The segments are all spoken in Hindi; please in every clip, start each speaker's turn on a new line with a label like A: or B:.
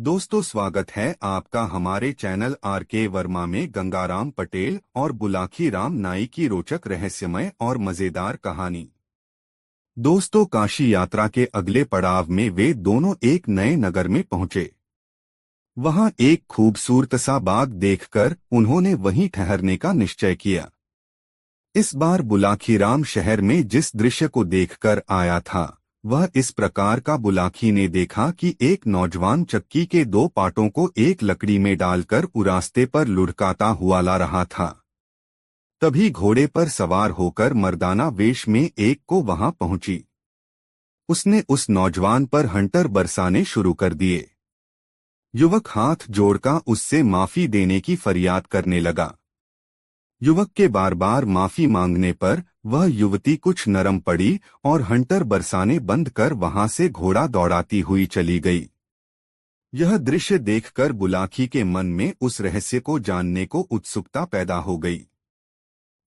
A: दोस्तों, स्वागत है आपका हमारे चैनल आर.के. वर्मा में गंगाराम पटेल और बुलाकी राम नाई की रोचक रहस्यमय और मजेदार कहानी। दोस्तों, काशी यात्रा के अगले पड़ाव में वे दोनों एक नए नगर में पहुंचे। वहां एक खूबसूरत सा बाग देखकर उन्होंने वहीं ठहरने का निश्चय किया। इस बार बुलाकी राम शहर में जिस दृश्य को देखकर आया था वह इस प्रकार का। बुलाकी ने देखा कि एक नौजवान चक्की के दो पाटों को एक लकड़ी में डालकर रास्ते पर लुढ़काता हुआ ला रहा था। तभी घोड़े पर सवार होकर मर्दाना वेश में एक को वहां पहुंची। उसने उस नौजवान पर हंटर बरसाने शुरू कर दिए। युवक हाथ जोड़कर उससे माफी देने की फरियाद करने लगा। युवक के बार बार माफी मांगने पर वह युवती कुछ नरम पड़ी और हंटर बरसाने बंद कर वहां से घोड़ा दौड़ाती हुई चली गई। यह दृश्य देखकर बुलाकी के मन में उस रहस्य को जानने को उत्सुकता पैदा हो गई।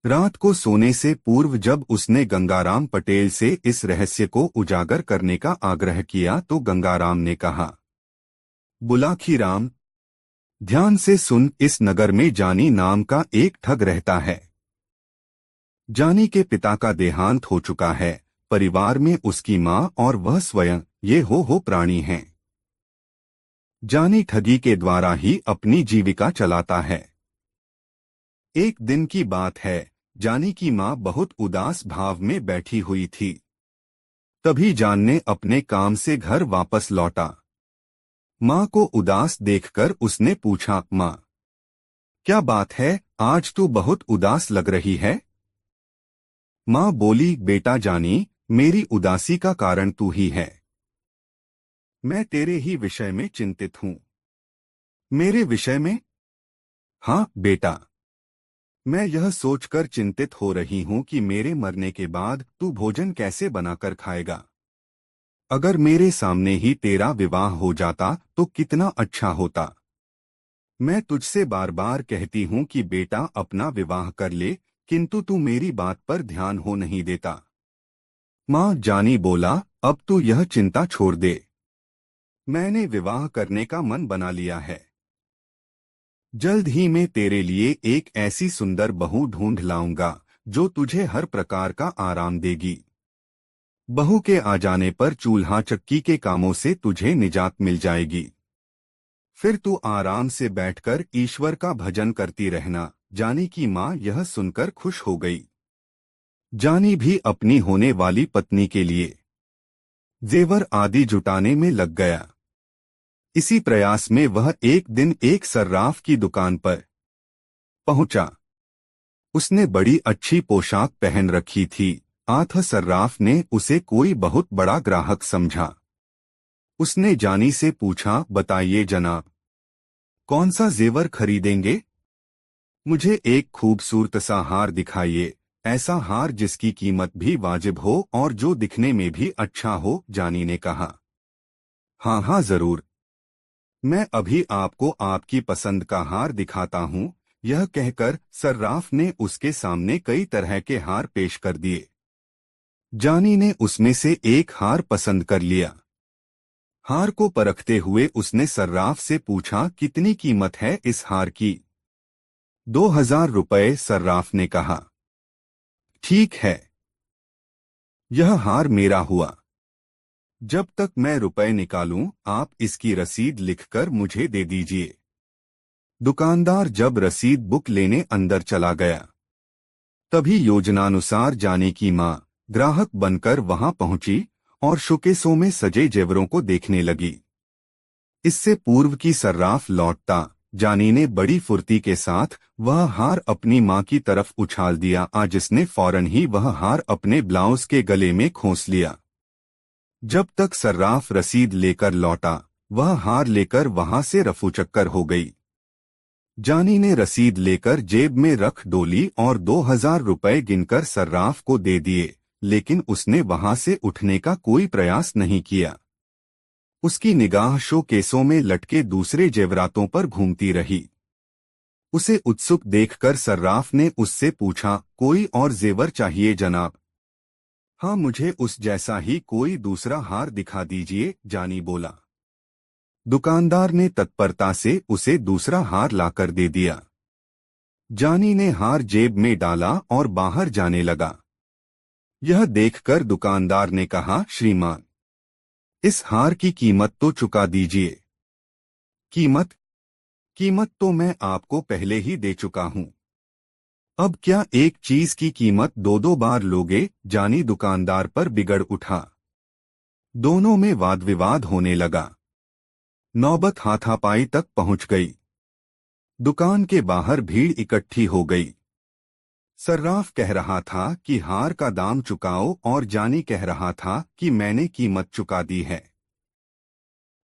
A: रात को सोने से पूर्व जब उसने गंगाराम पटेल से इस रहस्य को उजागर करने का आग्रह किया तो गंगाराम ने कहा, बुलाकी राम, ध्यान से सुन। इस नगर में जानी नाम का एक ठग रहता है। जानी के पिता का देहांत हो चुका है। परिवार में उसकी मां और वह स्वयं ये हो प्राणी हैं। जानी ठगी के द्वारा ही अपनी जीविका चलाता है। एक दिन की बात है, जानी की मां बहुत उदास भाव में बैठी हुई थी। तभी जान ने अपने काम से घर वापस लौटा। मां को उदास देखकर उसने पूछा, मां, क्या बात है, आज तू बहुत उदास लग रही है? मां बोली, बेटा जानी, मेरी उदासी का कारण तू ही है। मैं तेरे ही विषय में चिंतित हूं। मेरे विषय में? हाँ बेटा, मैं यह सोचकर चिंतित हो रही हूं कि मेरे मरने के बाद तू भोजन कैसे बनाकर खाएगा। अगर मेरे सामने ही तेरा विवाह हो जाता तो कितना अच्छा होता। मैं तुझसे बार बार कहती हूं कि बेटा अपना विवाह कर ले, किंतु तू मेरी बात पर ध्यान हो नहीं देता। मां जानी बोला, अब तू यह चिंता छोड़ दे। मैंने विवाह करने का मन बना लिया है। जल्द ही मैं तेरे लिए एक ऐसी सुंदर बहू ढूंढ लाऊंगा जो तुझे हर प्रकार का आराम देगी। बहू के आ जाने पर चूल्हा चक्की के कामों से तुझे निजात मिल जाएगी। फिर तू आराम से बैठकर ईश्वर का भजन करती रहना। जानी की मां यह सुनकर खुश हो गई। जानी भी अपनी होने वाली पत्नी के लिए जेवर आदि जुटाने में लग गया। इसी प्रयास में वह एक दिन एक सर्राफ की दुकान पर पहुंचा। उसने बड़ी अच्छी पोशाक पहन रखी थी। आठ सर्राफ ने उसे कोई बहुत बड़ा ग्राहक समझा। उसने जानी से पूछा, बताइए जनाब, कौन सा जेवर खरीदेंगे? मुझे एक खूबसूरत सा हार दिखाइए, ऐसा हार जिसकी कीमत भी वाजिब हो और जो दिखने में भी अच्छा हो। जानी ने कहा, हाँ हाँ जरूर, मैं अभी आपको आपकी पसंद का हार दिखाता हूँ। यह कहकर सर्राफ ने उसके सामने कई तरह के हार पेश कर दिए। जानी ने उसमें से एक हार पसंद कर लिया। हार को परखते हुए उसने सर्राफ से पूछा, कितनी कीमत है इस हार की? 2000 रुपये, सर्राफ ने कहा। ठीक है, यह हार मेरा हुआ। जब तक मैं रुपए निकालूं आप इसकी रसीद लिखकर मुझे दे दीजिए। दुकानदार जब रसीद बुक लेने अंदर चला गया तभी योजनानुसार जाने की मां ग्राहक बनकर वहां पहुंची और शोकेसों में सजे जेवरों को देखने लगी। इससे पूर्व की सर्राफ लौटता जानी ने बड़ी फुर्ती के साथ वह हार अपनी मां की तरफ उछाल दिया, जिसने फौरन ही वह हार अपने ब्लाउज के गले में खोस लिया। जब तक सर्राफ रसीद लेकर लौटा वह हार लेकर वहां से रफूचक्कर हो गई। जानी ने रसीद लेकर जेब में रख डोली और 2000 रुपये गिनकर सर्राफ को दे दिए, लेकिन उसने वहां से उठने का कोई प्रयास नहीं किया। उसकी निगाह शोकेसों में लटके दूसरे जेवरातों पर घूमती रही। उसे उत्सुक देखकर सर्राफ ने उससे पूछा, कोई और जेवर चाहिए जनाब? हाँ, मुझे उस जैसा ही कोई दूसरा हार दिखा दीजिए, जानी बोला। दुकानदार ने तत्परता से उसे दूसरा हार लाकर दे दिया। जानी ने हार जेब में डाला और बाहर जाने लगा। यह देखकर दुकानदार ने कहा, श्रीमान, इस हार की कीमत तो चुका दीजिए। कीमत? कीमत तो मैं आपको पहले ही दे चुका हूं। अब क्या एक चीज की कीमत दो दो बार लोगे? जानी दुकानदार पर बिगड़ उठा। दोनों में वाद विवाद होने लगा। नौबत हाथापाई तक पहुंच गई। दुकान के बाहर भीड़ इकट्ठी हो गई। सर्राफ कह रहा था कि हार का दाम चुकाओ और जानी कह रहा था कि मैंने कीमत चुका दी है।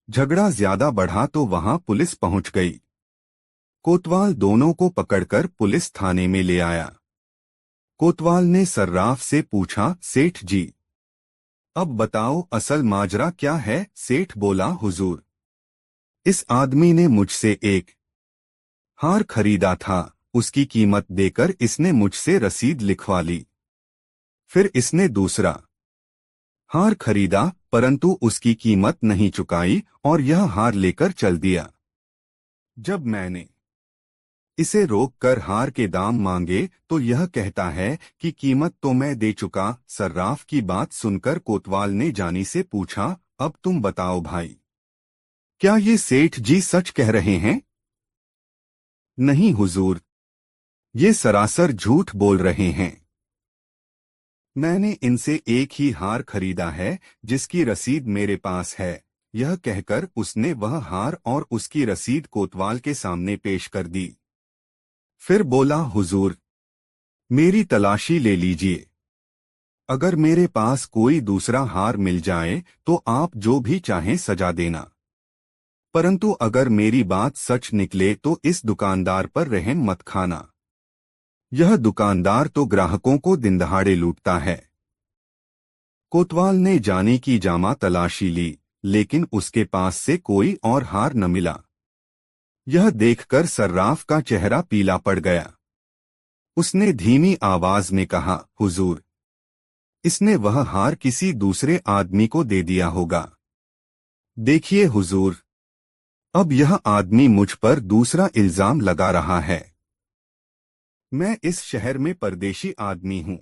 A: झगड़ा ज्यादा बढ़ा तो वहां पुलिस पहुंच गई। कोतवाल दोनों को पकड़कर पुलिस थाने में ले आया। कोतवाल ने सर्राफ से पूछा, सेठ जी, अब बताओ असल माजरा क्या है? सेठ बोला, हुजूर, इस आदमी ने मुझसे एक हार खरीदा था, उसकी कीमत देकर इसने मुझसे रसीद लिखवा ली। फिर इसने दूसरा हार खरीदा परंतु उसकी कीमत नहीं चुकाई और यह हार लेकर चल दिया। जब मैंने इसे रोककर हार के दाम मांगे तो यह कहता है कि कीमत तो मैं दे चुका। सर्राफ की बात सुनकर कोतवाल ने जानी से पूछा, अब तुम बताओ भाई, क्या ये सेठ जी सच कह रहे हैं? नहीं हुजूर, ये सरासर झूठ बोल रहे हैं। मैंने इनसे एक ही हार खरीदा है जिसकी रसीद मेरे पास है। यह कहकर उसने वह हार और उसकी रसीद कोतवाल के सामने पेश कर दी। फिर बोला, हुजूर, मेरी तलाशी ले लीजिए। अगर मेरे पास कोई दूसरा हार मिल जाए तो आप जो भी चाहें सजा देना, परंतु अगर मेरी बात सच निकले तो इस दुकानदार पर रहम मत खाना। यह दुकानदार तो ग्राहकों को दिनदहाड़े लूटता है। कोतवाल ने जानी की जामा तलाशी ली, लेकिन उसके पास से कोई और हार न मिला। यह देखकर सर्राफ का चेहरा पीला पड़ गया। उसने धीमी आवाज में कहा, हुजूर, इसने वह हार किसी दूसरे आदमी को दे दिया होगा। देखिए हुजूर, अब यह आदमी मुझ पर दूसरा इल्जाम लगा रहा है। मैं इस शहर में परदेशी आदमी हूं।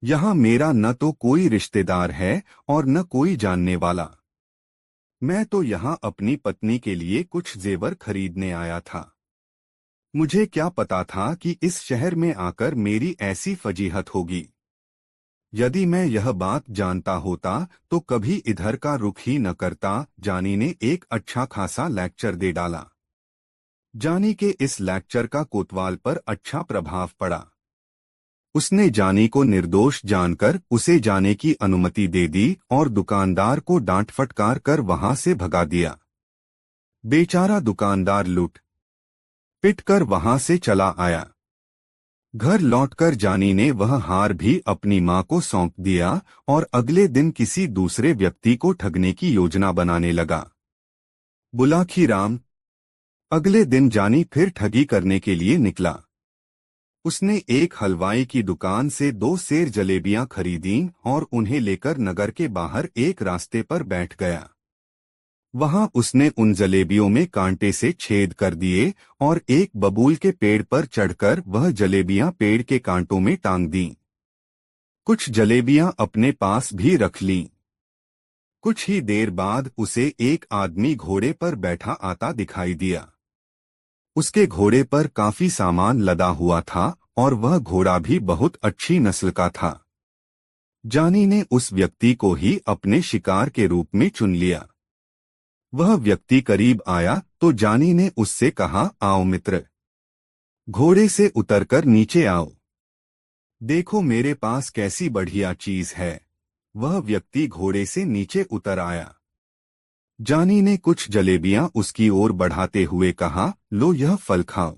A: यहाँ मेरा न तो कोई रिश्तेदार है और न कोई जानने वाला। मैं तो यहाँ अपनी पत्नी के लिए कुछ जेवर खरीदने आया था। मुझे क्या पता था कि इस शहर में आकर मेरी ऐसी फजीहत होगी। यदि मैं यह बात जानता होता तो कभी इधर का रुख ही न करता। जानी ने एक अच्छा खासा लेक्चर दे डाला। जानी के इस लेक्चर का कोतवाल पर अच्छा प्रभाव पड़ा। उसने जानी को निर्दोष जानकर उसे जाने की अनुमति दे दी और दुकानदार को डांट फटकार कर वहां से भगा दिया। बेचारा दुकानदार लूट पिट कर वहां से चला आया। घर लौटकर जानी ने वह हार भी अपनी मां को सौंप दिया और अगले दिन किसी दूसरे व्यक्ति को ठगने की योजना बनाने लगा। बुलाखी राम। अगले दिन जानी फिर ठगी करने के लिए निकला। उसने एक हलवाई की दुकान से 2 सेर जलेबियां खरीदीं और उन्हें लेकर नगर के बाहर एक रास्ते पर बैठ गया। वहां उसने उन जलेबियों में कांटे से छेद कर दिए और एक बबूल के पेड़ पर चढ़कर वह जलेबियां पेड़ के कांटों में टांग दीं। कुछ जलेबियां अपने पास भी रख लीं। कुछ ही देर बाद उसे एक आदमी घोड़े पर बैठा आता दिखाई दिया। उसके घोड़े पर काफी सामान लदा हुआ था और वह घोड़ा भी बहुत अच्छी नस्ल का था। जानी ने उस व्यक्ति को ही अपने शिकार के रूप में चुन लिया। वह व्यक्ति करीब आया तो जानी ने उससे कहा, आओ मित्र, घोड़े से उतरकर नीचे आओ। देखो मेरे पास कैसी बढ़िया चीज है। वह व्यक्ति घोड़े से नीचे उतर आया। जानी ने कुछ जलेबियां उसकी ओर बढ़ाते हुए कहा, लो यह फल खाओ।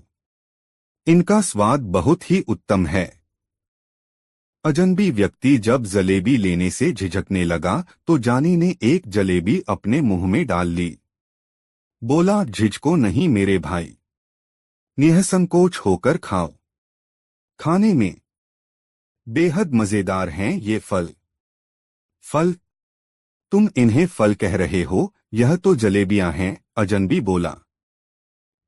A: इनका स्वाद बहुत ही उत्तम है। अजनबी व्यक्ति जब जलेबी लेने से झिझकने लगा तो जानी ने एक जलेबी अपने मुंह में डाल ली। बोला, झिझको नहीं मेरे भाई, निःसंकोच होकर खाओ। खाने में बेहद मजेदार हैं ये फल। फल? तुम इन्हें फल कह रहे हो? यह तो जलेबियां हैं, अजनबी बोला।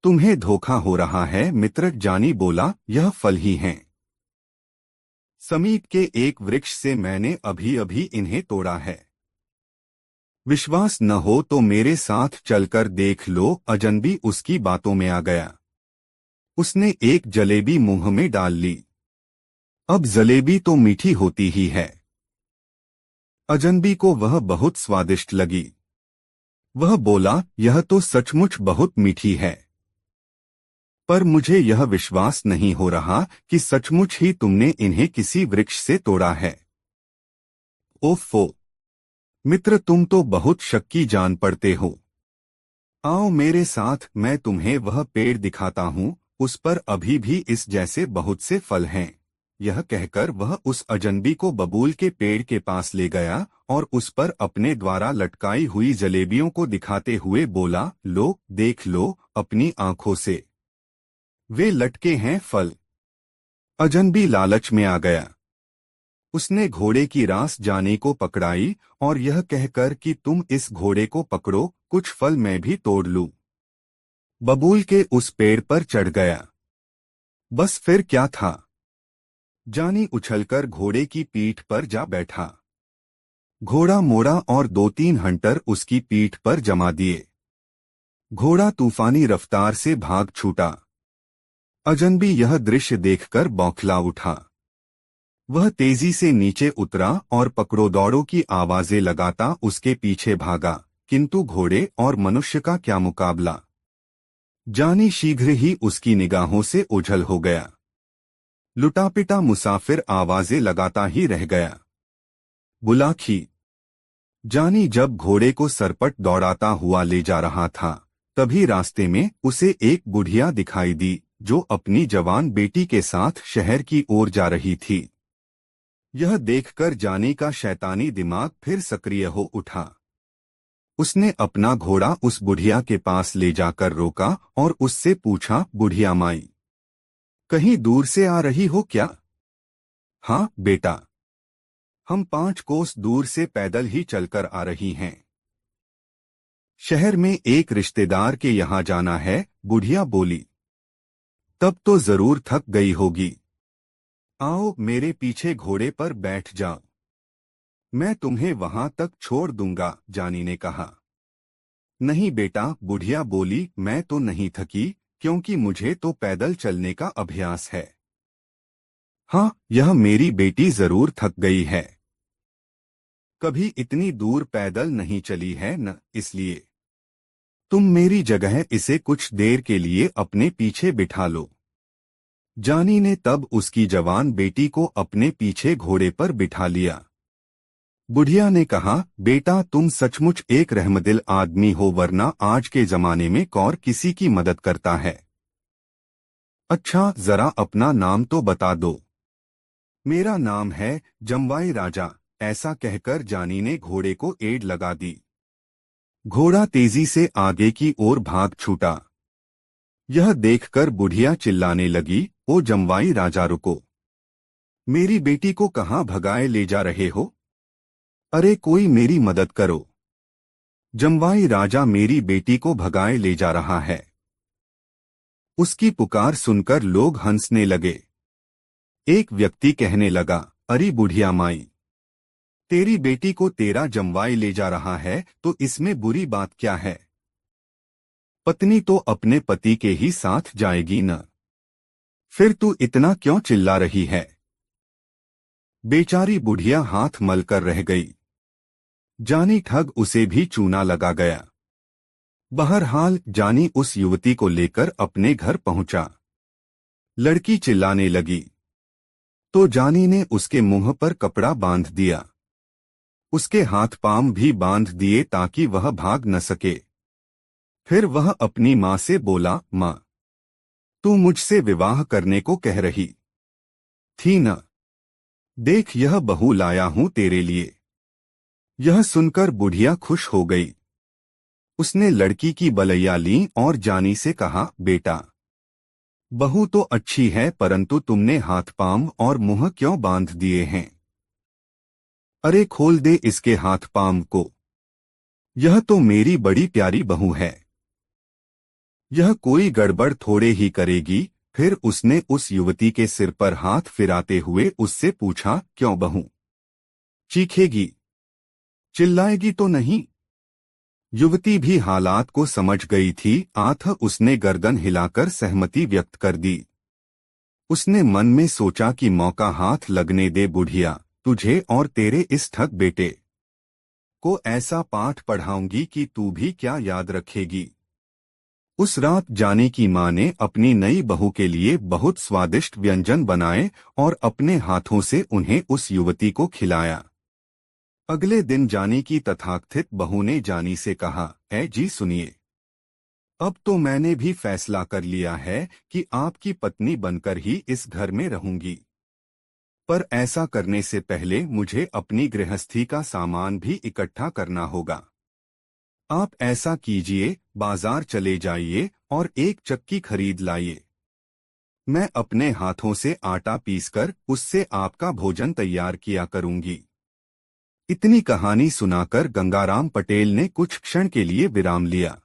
A: तुम्हें धोखा हो रहा है मित्र, जानी बोला, यह फल ही हैं। समीप के एक वृक्ष से मैंने अभी अभी इन्हें तोड़ा है। विश्वास न हो तो मेरे साथ चलकर देख लो, अजनबी उसकी बातों में आ गया। उसने एक जलेबी मुंह में डाल ली। अब जलेबी तो मीठी होती ही है। अजनबी को वह बहुत स्वादिष्ट लगी। वह बोला, यह तो सचमुच बहुत मीठी है। पर मुझे यह विश्वास नहीं हो रहा कि सचमुच ही तुमने इन्हें किसी वृक्ष से तोड़ा है। ओफो मित्र, तुम तो बहुत शक्की जान पड़ते हो। आओ मेरे साथ, मैं तुम्हें वह पेड़ दिखाता हूँ, उस पर अभी भी इस जैसे बहुत से फल हैं। यह कहकर वह उस अजनबी को बबूल के पेड़ के पास ले गया और उस पर अपने द्वारा लटकाई हुई जलेबियों को दिखाते हुए बोला, लो देख लो अपनी आंखों से, वे लटके हैं फल। अजनबी लालच में आ गया। उसने घोड़े की रास जाने को पकड़ाई और यह कहकर कि तुम इस घोड़े को पकड़ो, कुछ फल मैं भी तोड़ लूं। बबूल के उस पेड़ पर चढ़ गया। बस फिर क्या था, जानी उछलकर घोड़े की पीठ पर जा बैठा। घोड़ा मोड़ा और 2-3 हंटर उसकी पीठ पर जमा दिए। घोड़ा तूफानी रफ्तार से भाग छूटा। अजनबी यह दृश्य देखकर बौखला उठा। वह तेजी से नीचे उतरा और पकड़ो दौड़ो की आवाजें लगाता उसके पीछे भागा, किंतु घोड़े और मनुष्य का क्या मुकाबला। जानी शीघ्र ही उसकी निगाहों से ओझल हो गया। लुटापिटा मुसाफिर आवाजें लगाता ही रह गया। बुलाखी। जानी जब घोड़े को सरपट दौड़ाता हुआ ले जा रहा था, तभी रास्ते में उसे एक बुढ़िया दिखाई दी जो अपनी जवान बेटी के साथ शहर की ओर जा रही थी। यह देखकर जानी का शैतानी दिमाग फिर सक्रिय हो उठा। उसने अपना घोड़ा उस बुढ़िया के पास ले जाकर रोका और उससे पूछा, बुढ़िया माई, कहीं दूर से आ रही हो क्या? हाँ बेटा, हम 5 कोस दूर से पैदल ही चलकर आ रही हैं। शहर में एक रिश्तेदार के यहाँ जाना है, बुढ़िया बोली। तब तो जरूर थक गई होगी। आओ मेरे पीछे घोड़े पर बैठ जाओ, मैं तुम्हें वहां तक छोड़ दूंगा, जानी ने कहा। नहीं बेटा, बुढ़िया बोली, मैं तो नहीं थकी, क्योंकि मुझे तो पैदल चलने का अभ्यास है। हाँ, यह मेरी बेटी जरूर थक गई है। कभी इतनी दूर पैदल नहीं चली है न, इसलिए तुम मेरी जगह इसे कुछ देर के लिए अपने पीछे बिठा लो। जानी ने तब उसकी जवान बेटी को अपने पीछे घोड़े पर बिठा लिया। बुढ़िया ने कहा, बेटा तुम सचमुच एक रहमदिल आदमी हो, वरना आज के जमाने में कौन किसी की मदद करता है। अच्छा जरा अपना नाम तो बता दो। मेरा नाम है जमवाई राजा, ऐसा कहकर जानी ने घोड़े को एड़ लगा दी। घोड़ा तेजी से आगे की ओर भाग छूटा। यह देखकर बुढ़िया चिल्लाने लगी, ओ जमवाई राजा रुको, मेरी बेटी को कहाँ भगाए ले जा रहे हो? अरे कोई मेरी मदद करो, जमवाई राजा मेरी बेटी को भगाए ले जा रहा है। उसकी पुकार सुनकर लोग हंसने लगे। एक व्यक्ति कहने लगा, अरे बुढ़िया माई, तेरी बेटी को तेरा जमवाई ले जा रहा है तो इसमें बुरी बात क्या है? पत्नी तो अपने पति के ही साथ जाएगी न, फिर तू इतना क्यों चिल्ला रही है? बेचारी बुढ़िया हाथ मलकर रह गई। जानी ठग उसे भी चूना लगा गया। बहरहाल जानी उस युवती को लेकर अपने घर पहुंचा। लड़की चिल्लाने लगी तो जानी ने उसके मुंह पर कपड़ा बांध दिया। उसके हाथ पांव भी बांध दिए ताकि वह भाग न सके। फिर वह अपनी माँ से बोला, माँ, तू मुझसे विवाह करने को कह रही थी न? देख यह बहू लाया हूं तेरे लिए। यह सुनकर बुढ़िया खुश हो गई। उसने लड़की की बलैया ली और जानी से कहा, बेटा बहू तो अच्छी है, परंतु तुमने हाथ पांव और मुंह क्यों बांध दिए हैं? अरे खोल दे इसके हाथ पांव को। यह तो मेरी बड़ी प्यारी बहू है। यह कोई गड़बड़ थोड़े ही करेगी। फिर उसने उस युवती के सिर पर हाथ फिराते हुए उससे पूछा, क्यों बहू? चीखेगी? चिल्लाएगी तो नहीं? युवती भी हालात को समझ गई थी। उसने गर्दन हिलाकर सहमति व्यक्त कर दी। उसने मन में सोचा कि मौका हाथ लगने दे बुढ़िया, तुझे और तेरे इस ठग बेटे को ऐसा पाठ पढ़ाऊंगी कि तू भी क्या याद रखेगी। उस रात जानी की माँ ने अपनी नई बहू के लिए बहुत स्वादिष्ट व्यंजन बनाए और अपने हाथों से उन्हें उस युवती को खिलाया। अगले दिन जानी की तथाकथित बहू ने जानी से कहा, ऐ जी सुनिए, अब तो मैंने भी फैसला कर लिया है कि आपकी पत्नी बनकर ही इस घर में रहूंगी। पर ऐसा करने से पहले मुझे अपनी गृहस्थी का सामान भी इकट्ठा करना होगा। आप ऐसा कीजिए, बाजार चले जाइए और एक चक्की खरीद लाइए। मैं अपने हाथों से आटा पीसकर उससे आपका भोजन तैयार किया करूंगी। इतनी कहानी सुनाकर गंगाराम पटेल ने कुछ क्षण के लिए विराम लिया।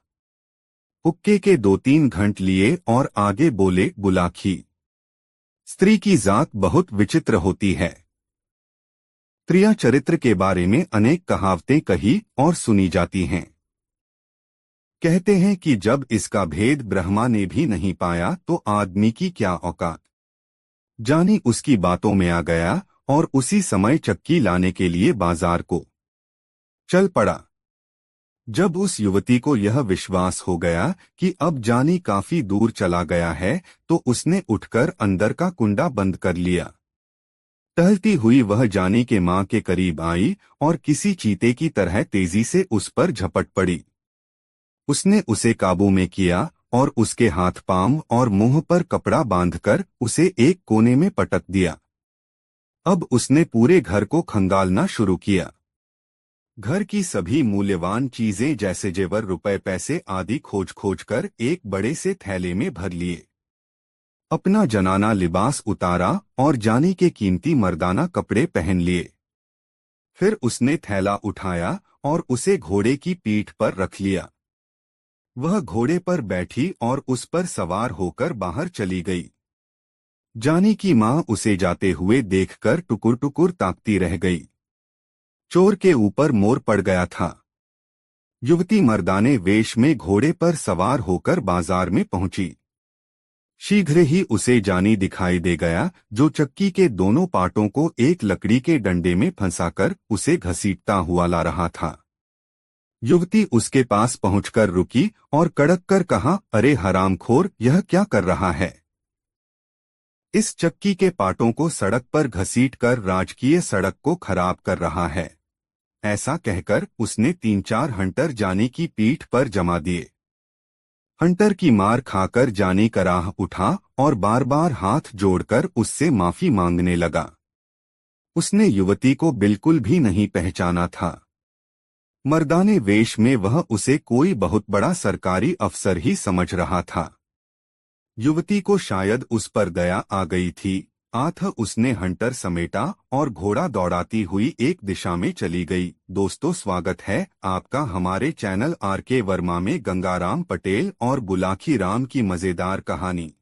A: हुक्के के 2-3 घंट लिए और आगे बोले, बुलाखी, स्त्री की जात बहुत विचित्र होती है। स्त्रियां चरित्र के बारे में अनेक कहावतें कही और सुनी जाती हैं। कहते हैं कि जब इसका भेद ब्रह्मा ने भी नहीं पाया तो आदमी की क्या औकात। जानी उसकी बातों में आ गया और उसी समय चक्की लाने के लिए बाजार को चल पड़ा। जब उस युवती को यह विश्वास हो गया कि अब जानी काफी दूर चला गया है तो उसने उठकर अंदर का कुंडा बंद कर लिया। टहलती हुई वह जानी के मां के करीब आई और किसी चीते की तरह तेजी से उस पर झपट पड़ी। उसने उसे काबू में किया और उसके हाथ पांव और मुंह पर कपड़ा बांधकर उसे एक कोने में पटक दिया। अब उसने पूरे घर को खंगालना शुरू किया। घर की सभी मूल्यवान चीजें जैसे जेवर, रुपए, पैसे आदि खोज खोज कर एक बड़े से थैले में भर लिए। अपना जनाना लिबास उतारा और जानी के कीमती मर्दाना कपड़े पहन लिए। फिर उसने थैला उठाया और उसे घोड़े की पीठ पर रख लिया। वह घोड़े पर बैठी और उस पर सवार होकर बाहर चली गई। जानी की मां उसे जाते हुए देखकर टुकुर टुकुर ताकती रह गई। चोर के ऊपर मोर पड़ गया था। युवती मर्दाने वेश में घोड़े पर सवार होकर बाजार में पहुंची। शीघ्र ही उसे जानी दिखाई दे गया, जो चक्की के दोनों पाटों को एक लकड़ी के डंडे में फंसाकर उसे घसीटता हुआ ला रहा था। युवती उसके पास पहुंचकर रुकी और कड़क कर कहा, अरे हरामखोर, यह क्या कर रहा है? इस चक्की के पाटों को सड़क पर घसीटकर राजकीय सड़क को खराब कर रहा है। ऐसा कहकर उसने 3-4 हंटर जानी की पीठ पर जमा दिए। हंटर की मार खाकर जानी कराह उठा और बार बार हाथ जोड़कर उससे माफी मांगने लगा। उसने युवती को बिल्कुल भी नहीं पहचाना था। मर्दाने वेश में वह उसे कोई बहुत बड़ा सरकारी अफसर ही समझ रहा था। युवती को शायद उस पर दया आ गई थी। उसने हंटर समेटा और घोड़ा दौड़ाती हुई एक दिशा में चली गई। दोस्तों, स्वागत है आपका हमारे चैनल आरके वर्मा में गंगाराम पटेल और बुलाखी राम की मजेदार कहानी।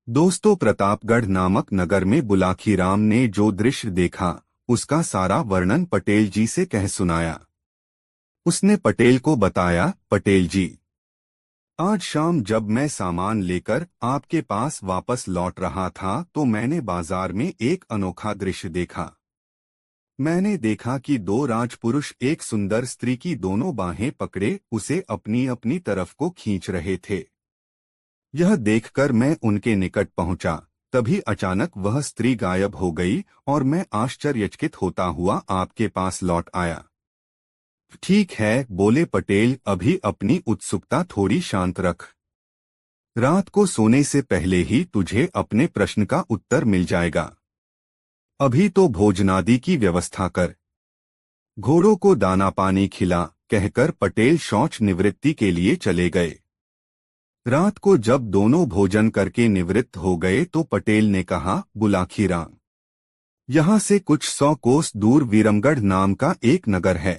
A: दोस्तों, प्रतापगढ़ नामक नगर में बुलाखी राम ने जो दृश्य देखा उसका सारा वर्णन पटेल जी से कह सुनाया। उसने पटेल को बताया, पटेल जी, आज शाम जब मैं सामान लेकर आपके पास वापस लौट रहा था तो मैंने बाजार में एक अनोखा दृश्य देखा। मैंने देखा कि 2 राजपुरुष एक सुंदर स्त्री की दोनों बाहें पकड़े उसे अपनी अपनी तरफ को खींच रहे थे। यह देखकर मैं उनके निकट पहुंचा। तभी अचानक वह स्त्री गायब हो गई और मैं आश्चर्यचकित होता हुआ आपके पास लौट आया। ठीक है, बोले पटेल, अभी अपनी उत्सुकता थोड़ी शांत रख। रात को सोने से पहले ही तुझे अपने प्रश्न का उत्तर मिल जाएगा। अभी तो भोजनादि की व्यवस्था कर। घोड़ों को दाना पानी खिला, कहकर पटेल शौच निवृत्ति के लिए चले गए। रात को जब दोनों भोजन करके निवृत्त हो गए तो पटेल ने कहा, बुलाखी राम, यहाँ से कुछ 100 कोस दूर वीरमगढ़ नाम का एक नगर है।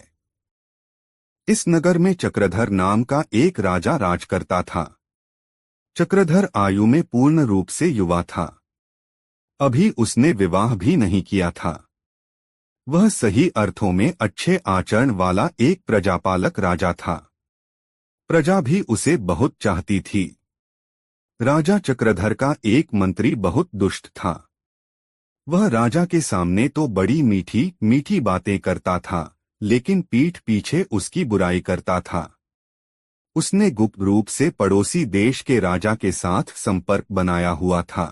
A: इस नगर में चक्रधर नाम का एक राजा राज करता था। चक्रधर आयु में पूर्ण रूप से युवा था। अभी उसने विवाह भी नहीं किया था। वह सही अर्थों में अच्छे आचरण वाला एक प्रजापालक राजा था। प्रजा भी उसे बहुत चाहती थी। राजा चक्रधर का एक मंत्री बहुत दुष्ट था। वह राजा के सामने तो बड़ी मीठी मीठी बातें करता था, लेकिन पीठ पीछे उसकी बुराई करता था। उसने गुप्त रूप से पड़ोसी देश के राजा के साथ संपर्क बनाया हुआ था।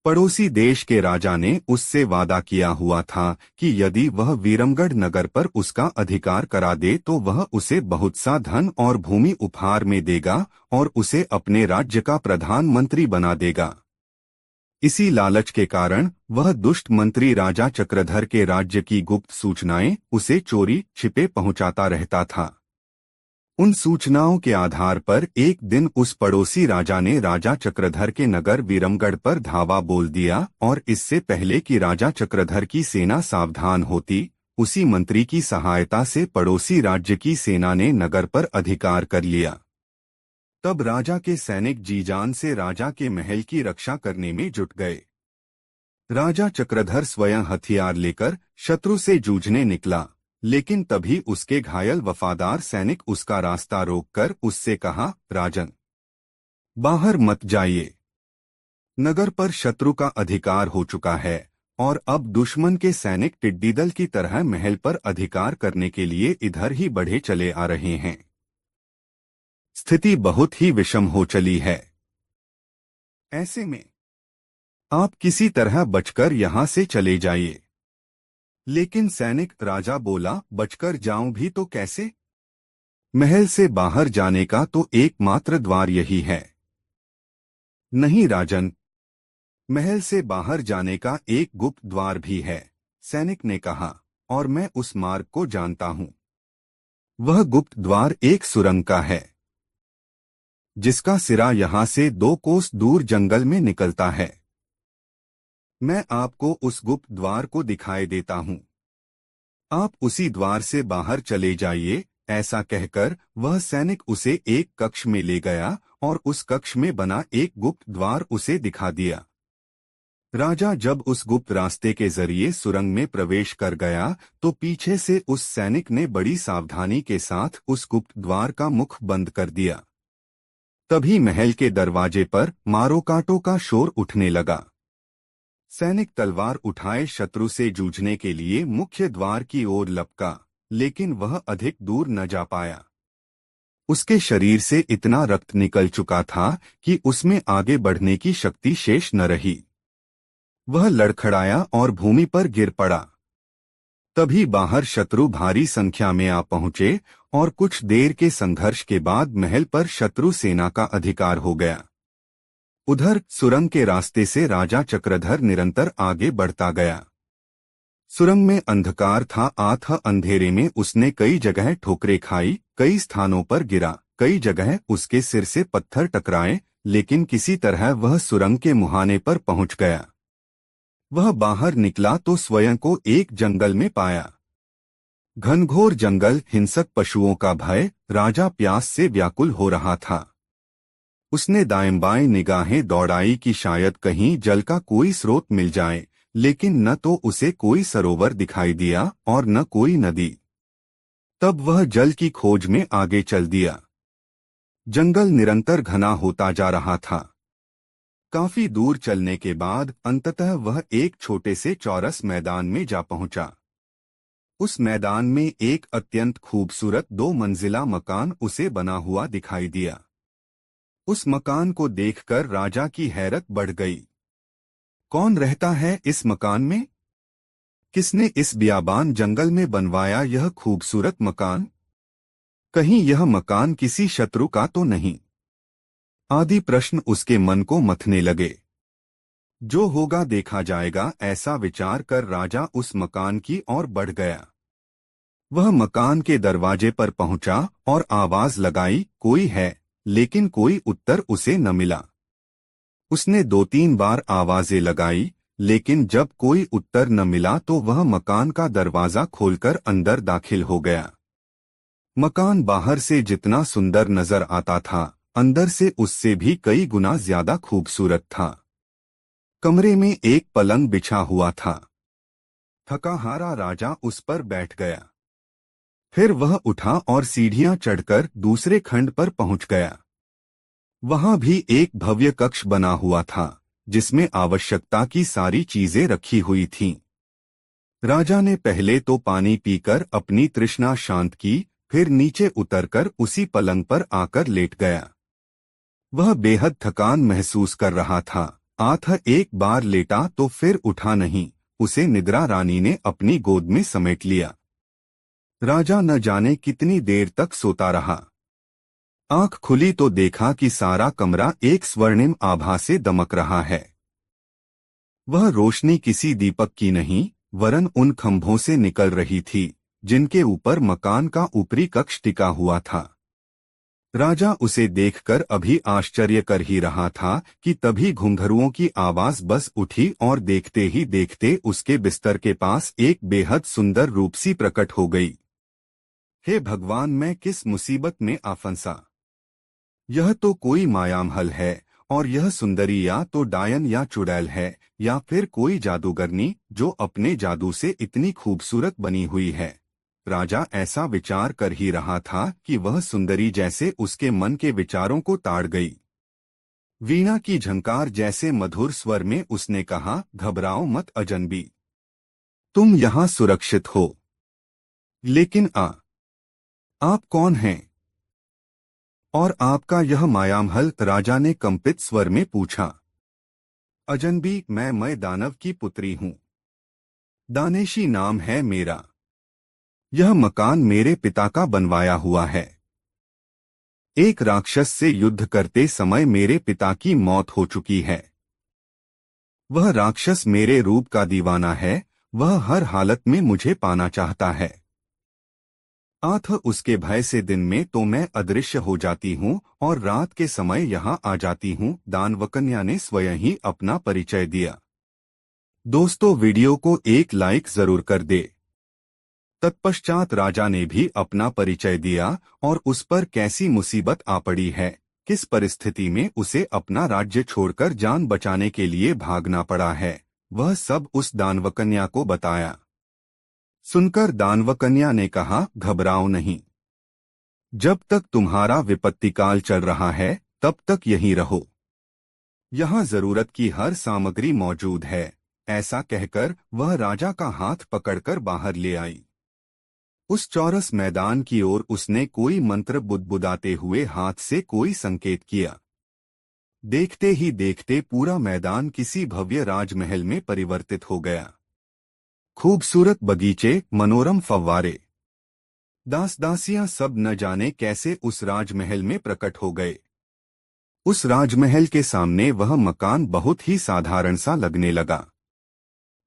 A: पड़ोसी देश के राजा ने उससे वादा किया हुआ था कि यदि वह वीरमगढ़ नगर पर उसका अधिकार करा दे तो वह उसे बहुत सा धन और भूमि उपहार में देगा और उसे अपने राज्य का प्रधानमंत्री बना देगा। इसी लालच के कारण वह दुष्ट मंत्री राजा चक्रधर के राज्य की गुप्त सूचनाएं उसे चोरी छिपे पहुंचाता रहता था। उन सूचनाओं के आधार पर एक दिन उस पड़ोसी राजा ने राजा चक्रधर के नगर वीरमगढ़ पर धावा बोल दिया और इससे पहले कि राजा चक्रधर की सेना सावधान होती, उसी मंत्री की सहायता से पड़ोसी राज्य की सेना ने नगर पर अधिकार कर लिया। तब राजा के सैनिक जी जान से राजा के महल की रक्षा करने में जुट गए। राजा चक्रधर स्वयं हथियार लेकर शत्रु से जूझने निकला, लेकिन तभी उसके घायल वफादार सैनिक उसका रास्ता रोककर उससे कहा, राजन, बाहर मत जाइए। नगर पर शत्रु का अधिकार हो चुका है और अब दुश्मन के सैनिक टिड्डी दल की तरह महल पर अधिकार करने के लिए इधर ही बढ़े चले आ रहे हैं। स्थिति बहुत ही विषम हो चली है। ऐसे में आप किसी तरह बचकर यहां से चले जाइए। लेकिन सैनिक राजा बोला, बचकर जाऊं भी तो कैसे? महल से बाहर जाने का तो एकमात्र द्वार यही है। नहीं राजन, महल से बाहर जाने का एक गुप्त द्वार भी है, सैनिक ने कहा, और मैं उस मार्ग को जानता हूं। वह गुप्त द्वार एक सुरंग का है, जिसका सिरा यहां से 2 कोस दूर जंगल में निकलता है। मैं आपको उस गुप्त द्वार को दिखाई देता हूं। आप उसी द्वार से बाहर चले जाइए। ऐसा कहकर वह सैनिक उसे एक कक्ष में ले गया और उस कक्ष में बना एक गुप्त द्वार उसे दिखा दिया। राजा जब उस गुप्त रास्ते के जरिए सुरंग में प्रवेश कर गया तो पीछे से उस सैनिक ने बड़ी सावधानी के साथ उस गुप्त द्वार का मुख बंद कर दिया। तभी महल के दरवाजे पर मारो काटो का शोर उठने लगा। सैनिक तलवार उठाए शत्रु से जूझने के लिए मुख्य द्वार की ओर लपका, लेकिन वह अधिक दूर न जा पाया। उसके शरीर से इतना रक्त निकल चुका था कि उसमें आगे बढ़ने की शक्ति शेष न रही। वह लड़खड़ाया और भूमि पर गिर पड़ा। तभी बाहर शत्रु भारी संख्या में आ पहुंचे और कुछ देर के संघर्ष के बाद महल पर शत्रु सेना का अधिकार हो गया। उधर सुरंग के रास्ते से राजा चक्रधर निरंतर आगे बढ़ता गया। सुरंग में अंधकार था। आधा अंधेरे में उसने कई जगह ठोकरें खाई, कई स्थानों पर गिरा, कई जगह उसके सिर से पत्थर टकराए, लेकिन किसी तरह वह सुरंग के मुहाने पर पहुंच गया। वह बाहर निकला तो स्वयं को एक जंगल में पाया। घनघोर जंगल, हिंसक पशुओं का भय, राजा प्यास से व्याकुल हो रहा था। उसने दाएं बाएं निगाहें दौड़ाई कि शायद कहीं जल का कोई स्रोत मिल जाए, लेकिन न तो उसे कोई सरोवर दिखाई दिया और न कोई नदी। तब वह जल की खोज में आगे चल दिया। जंगल निरंतर घना होता जा रहा था। काफी दूर चलने के बाद अंततः वह एक छोटे से चौरस मैदान में जा पहुंचा। उस मैदान में एक अत्यंत खूबसूरत 2 मंजिला मकान उसे बना हुआ दिखाई दिया। उस मकान को देखकर राजा की हैरत बढ़ गई। कौन रहता है इस मकान में? किसने इस बियाबान जंगल में बनवाया यह खूबसूरत मकान? कहीं यह मकान किसी शत्रु का तो नहीं? आदि प्रश्न उसके मन को मथने लगे। जो होगा देखा जाएगा, ऐसा विचार कर राजा उस मकान की ओर बढ़ गया। वह मकान के दरवाजे पर पहुंचा और आवाज लगाई, कोई है? लेकिन कोई उत्तर उसे न मिला। उसने 2-3 बार आवाजें लगाई, लेकिन जब कोई उत्तर न मिला तो वह मकान का दरवाजा खोलकर अंदर दाखिल हो गया। मकान बाहर से जितना सुंदर नजर आता था, अंदर से उससे भी कई गुना ज्यादा खूबसूरत था। कमरे में एक पलंग बिछा हुआ था। थका हारा राजा उस पर बैठ गया। फिर वह उठा और सीढ़ियां चढ़कर दूसरे खंड पर पहुंच गया। वहां भी एक भव्य कक्ष बना हुआ था, जिसमें आवश्यकता की सारी चीजें रखी हुई थीं। राजा ने पहले तो पानी पीकर अपनी तृष्णा शांत की, फिर नीचे उतरकर उसी पलंग पर आकर लेट गया। वह बेहद थकान महसूस कर रहा था। आठ एक बार लेटा तो फिर उठा नहीं। उसे निद्रा रानी ने अपनी गोद में समेट लिया। राजा न जाने कितनी देर तक सोता रहा। आंख खुली तो देखा कि सारा कमरा एक स्वर्णिम आभा से दमक रहा है। वह रोशनी किसी दीपक की नहीं, वरन उन खंभों से निकल रही थी, जिनके ऊपर मकान का ऊपरी कक्ष टिका हुआ था। राजा उसे देखकर अभी आश्चर्य कर ही रहा था कि तभी घुंघरुओं की आवाज बस उठी और देखते ही देखते उसके बिस्तर के पास एक बेहद सुंदर रूपसी प्रकट हो गई। हे भगवान, मैं किस मुसीबत में आ फंसा। यह तो कोई मायामहल है, और यह सुंदरी या तो डायन या चुड़ैल है, या फिर कोई जादूगरनी जो अपने जादू से इतनी खूबसूरत बनी हुई है। राजा ऐसा विचार कर ही रहा था कि वह सुंदरी जैसे उसके मन के विचारों को ताड़ गई। वीणा की झंकार जैसे मधुर स्वर में उसने कहा, घबराओ मत अजनबी, तुम यहाँ सुरक्षित हो। लेकिन आप कौन हैं? और आपका यह मायामहल? राजा ने कंपित स्वर में पूछा। अजनबी, मैं दानव की पुत्री हूँ। दानेशी नाम है मेरा। यह मकान मेरे पिता का बनवाया हुआ है। एक राक्षस से युद्ध करते समय मेरे पिता की मौत हो चुकी है। वह राक्षस मेरे रूप का दीवाना है। वह हर हालत में मुझे पाना चाहता है। आठ उसके भय से दिन में तो मैं अदृश्य हो जाती हूँ और रात के समय यहाँ आ जाती हूँ। दानवकन्या ने स्वयं ही अपना परिचय दिया। दोस्तों, वीडियो को एक लाइक जरूर कर दे। तत्पश्चात राजा ने भी अपना परिचय दिया और उस पर कैसी मुसीबत आ पड़ी है, किस परिस्थिति में उसे अपना राज्य छोड़कर जान बचाने के लिए भागना पड़ा है, वह सब उस दानवकन्या को बताया। सुनकर दानवकन्या ने कहा, घबराओ नहीं। जब तक तुम्हारा विपत्तिकाल चल रहा है, तब तक यहीं रहो। यहाँ जरूरत की हर सामग्री मौजूद है। ऐसा कहकर वह राजा का हाथ पकड़कर बाहर ले आई। उस चौरस मैदान की ओर उसने कोई मंत्र बुदबुदाते हुए हाथ से कोई संकेत किया। देखते ही देखते पूरा मैदान किसी भव्य राजमहल में परिवर्तित हो गया। खूबसूरत बगीचे, मनोरम फव्वारे, दास दासियां सब न जाने कैसे उस राजमहल में प्रकट हो गए। उस राजमहल के सामने वह मकान बहुत ही साधारण सा लगने लगा।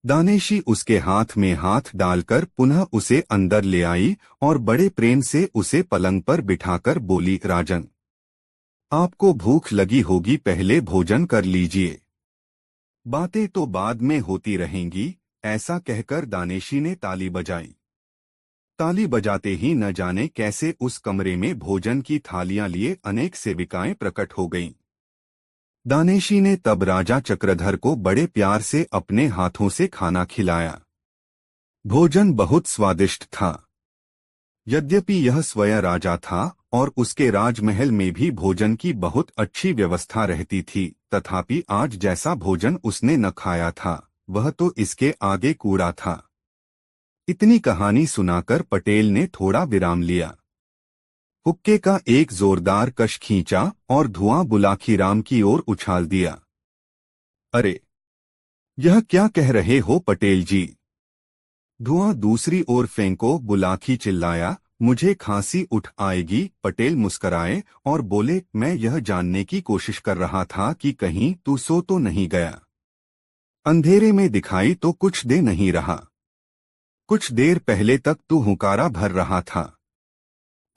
A: दानेशी उसके हाथ में हाथ डालकर पुनः उसे अंदर ले आई और बड़े प्रेम से उसे पलंग पर बिठाकर बोली, राजन, आपको भूख लगी होगी, पहले भोजन कर लीजिए। बातें तो बाद में होती रहेंगी। ऐसा कहकर दानेशी ने ताली बजाई। ताली बजाते ही न जाने कैसे उस कमरे में भोजन की थालियां लिए अनेक सेविकाएं प्रकट हो गईं। दानेशी ने तब राजा चक्रधर को बड़े प्यार से अपने हाथों से खाना खिलाया। भोजन बहुत स्वादिष्ट था। यद्यपि यह स्वयं राजा था और उसके राजमहल में भी भोजन की बहुत अच्छी व्यवस्था रहती थी, तथापि आज जैसा भोजन उसने न खाया था, वह तो इसके आगे कूड़ा था। इतनी कहानी सुनाकर पटेल ने थोड़ा विराम लिया। हुक्के का एक जोरदार कश खींचा और धुआं बुलाखीराम की ओर उछाल दिया। अरे, यह क्या कह रहे हो पटेल जी? धुआं दूसरी ओर फेंको, बुलाखी चिल्लाया। मुझे खांसी उठ आएगी। पटेल मुस्कराए और बोले, मैं यह जानने की कोशिश कर रहा था कि कहीं तू सो तो नहीं गया। अंधेरे में दिखाई तो कुछ दे नहीं रहा। कुछ देर पहले तक तू हुंकारा भर रहा था,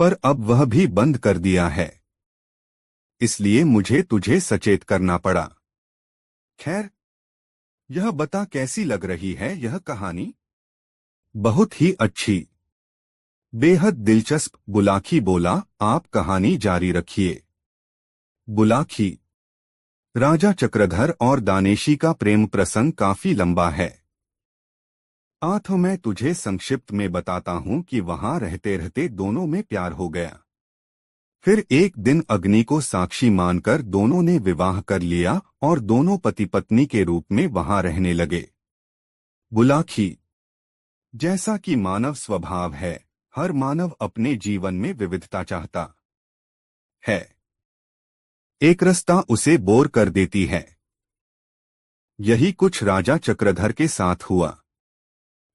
A: पर अब वह भी बंद कर दिया है, इसलिए मुझे तुझे सचेत करना पड़ा। खैर, यह बता कैसी लग रही है यह कहानी? बहुत ही अच्छी। बेहद दिलचस्प, बुलाकी बोला। आप कहानी जारी रखिए। बुलाकी। राजा चक्रधर और दानेशी का प्रेम प्रसंग काफी लंबा है। तो मैं तुझे संक्षिप्त में बताता हूँ कि वहां रहते रहते दोनों में प्यार हो गया। फिर एक दिन अग्नि को साक्षी मानकर दोनों ने विवाह कर लिया और दोनों पति पत्नी के रूप में वहां रहने लगे। बुलाकी। जैसा कि मानव स्वभाव है, हर मानव अपने जीवन में विविधता चाहता है। एक रास्ता उसे बोर कर देती है। यही कुछ राजा चक्रधर के साथ हुआ।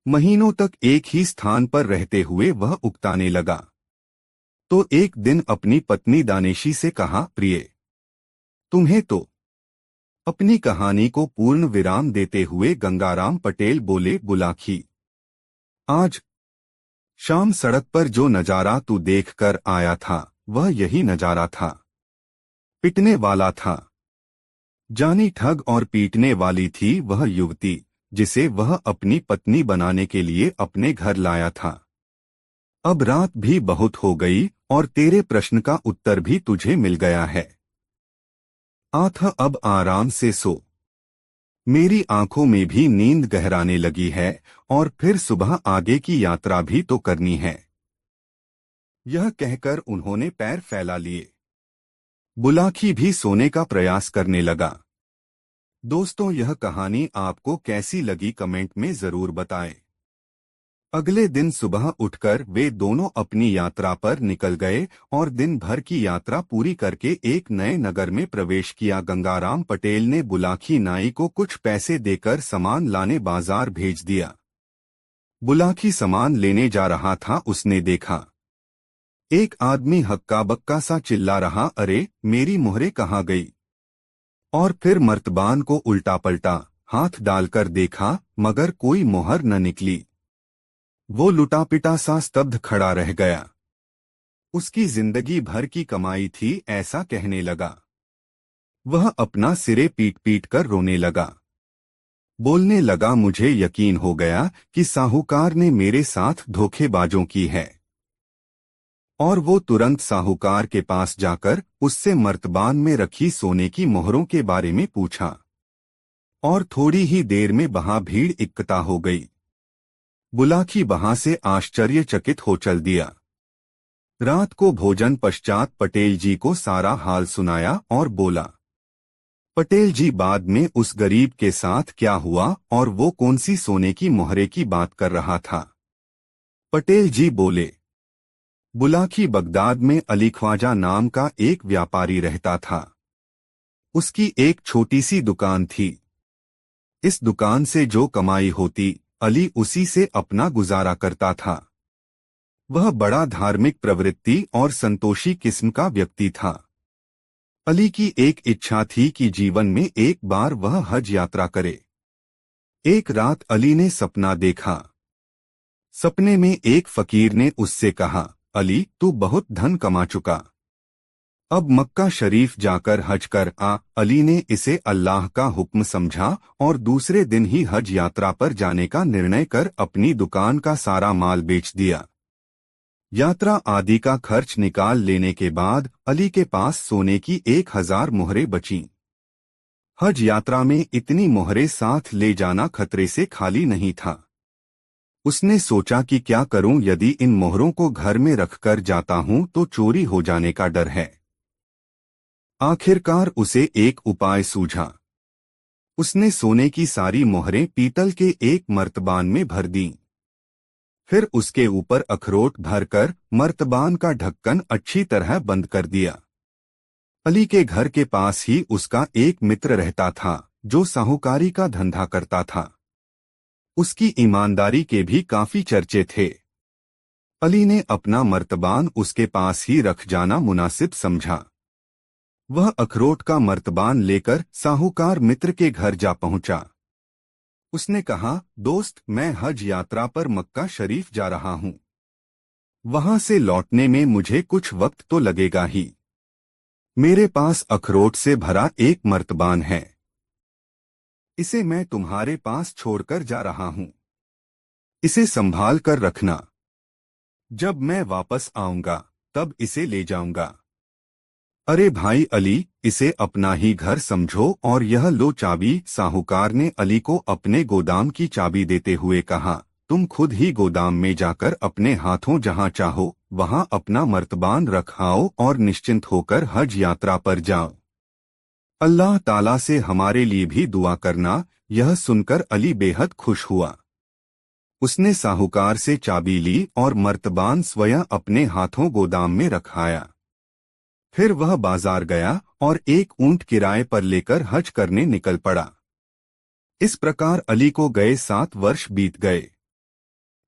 A: महीनों तक एक ही स्थान पर रहते हुए वह उकताने लगा। तो एक दिन अपनी पत्नी दानेशी से कहा, प्रिय, तुम्हें तो। अपनी कहानी को पूर्ण विराम देते हुए गंगाराम पटेल बोले, बुलाकी, आज शाम सड़क पर जो नजारा तू देखकर आया था, वह यही नजारा था। पिटने वाला था। जानी ठग और पीटने वाली थी वह युवती, जिसे वह अपनी पत्नी बनाने के लिए अपने घर लाया था। अब रात भी बहुत हो गई और तेरे प्रश्न का उत्तर भी तुझे मिल गया है। अब आराम से सो। मेरी आंखों में भी नींद गहराने लगी है और फिर सुबह आगे की यात्रा भी तो करनी है। यह कहकर उन्होंने पैर फैला लिए। बुलाकी भी सोने का प्रयास करने लगा। दोस्तों, यह कहानी आपको कैसी लगी कमेंट में जरूर बताएं। अगले दिन सुबह उठकर वे दोनों अपनी यात्रा पर निकल गए और दिन भर की यात्रा पूरी करके एक नए नगर में प्रवेश किया। गंगाराम पटेल ने बुलाकी नाई को कुछ पैसे देकर सामान लाने बाजार भेज दिया। बुलाकी सामान लेने जा रहा था, उसने देखा एक आदमी हक्का बक्का सा चिल्ला रहा, अरे मेरी मोहरे कहाँ गई। और फिर मर्तबान को उल्टा पलटा हाथ डालकर देखा, मगर कोई मोहर न निकली। वो लुटा पिटा सा स्तब्ध खड़ा रह गया। उसकी जिंदगी भर की कमाई थी, ऐसा कहने लगा। वह अपना सिरे पीट पीट कर रोने लगा। बोलने लगा, मुझे यकीन हो गया कि साहूकार ने मेरे साथ धोखेबाजों की है। और वो तुरंत साहूकार के पास जाकर उससे मर्तबान में रखी सोने की मोहरों के बारे में पूछा। और थोड़ी ही देर में वहां भीड़ इकट्ठा हो गई। बुलाकी वहां से आश्चर्यचकित हो चल दिया। रात को भोजन पश्चात पटेल जी को सारा हाल सुनाया और बोला, पटेल जी, बाद में उस गरीब के साथ क्या हुआ और वो कौन सी सोने की मोहरे की बात कर रहा था। पटेल जी बोले, बुलाकी, बगदाद में अली ख्वाजा नाम का एक व्यापारी रहता था। उसकी एक छोटी सी दुकान थी। इस दुकान से जो कमाई होती, अली उसी से अपना गुजारा करता था। वह बड़ा धार्मिक प्रवृत्ति और संतोषी किस्म का व्यक्ति था। अली की एक इच्छा थी कि जीवन में एक बार वह हज यात्रा करे। एक रात अली ने सपना देखा। सपने में एक फकीर ने उससे कहा, अली, तू बहुत धन कमा चुका, अब मक्का शरीफ जाकर हज कर आ। अली ने इसे अल्लाह का हुक्म समझा और दूसरे दिन ही हज यात्रा पर जाने का निर्णय कर अपनी दुकान का सारा माल बेच दिया। यात्रा आदि का खर्च निकाल लेने के बाद अली के पास सोने की 1000 मोहरें बचीं। हज यात्रा में इतनी मोहरें साथ ले जाना खतरे से खाली नहीं था। उसने सोचा कि क्या करूं, यदि इन मोहरों को घर में रखकर जाता हूं तो चोरी हो जाने का डर है। आखिरकार उसे एक उपाय सूझा। उसने सोने की सारी मोहरें पीतल के एक मर्तबान में भर दीं। फिर उसके ऊपर अखरोट भरकर मर्तबान का ढक्कन अच्छी तरह बंद कर दिया। अली के घर के पास ही उसका एक मित्र रहता था, जो साहूकारी का धंधा करता था। उसकी ईमानदारी के भी काफी चर्चे थे। अली ने अपना मर्तबान उसके पास ही रख जाना मुनासिब समझा। वह अखरोट का मर्तबान लेकर साहूकार मित्र के घर जा पहुंचा। उसने कहा, दोस्त, मैं हज यात्रा पर मक्का शरीफ जा रहा हूं। वहां से लौटने में मुझे कुछ वक्त तो लगेगा ही। मेरे पास अखरोट से भरा एक मर्तबान है। इसे मैं तुम्हारे पास छोड़कर जा रहा हूं। इसे संभाल कर रखना। जब मैं वापस आऊंगा तब इसे ले जाऊंगा। अरे भाई अली, इसे अपना ही घर समझो और यह लो चाबी। साहूकार ने अली को अपने गोदाम की चाबी देते हुए कहा, तुम खुद ही गोदाम में जाकर अपने हाथों जहां चाहो वहां अपना मर्तबान रख आओ और निश्चिंत होकर हज यात्रा पर जाओ। अल्लाह ताला से हमारे लिए भी दुआ करना। यह सुनकर अली बेहद खुश हुआ। उसने साहूकार से चाबी ली और मर्तबान स्वयं अपने हाथों गोदाम में रखाया। फिर वह बाजार गया और एक ऊंट किराए पर लेकर हज करने निकल पड़ा। इस प्रकार अली को गए 7 वर्ष बीत गए।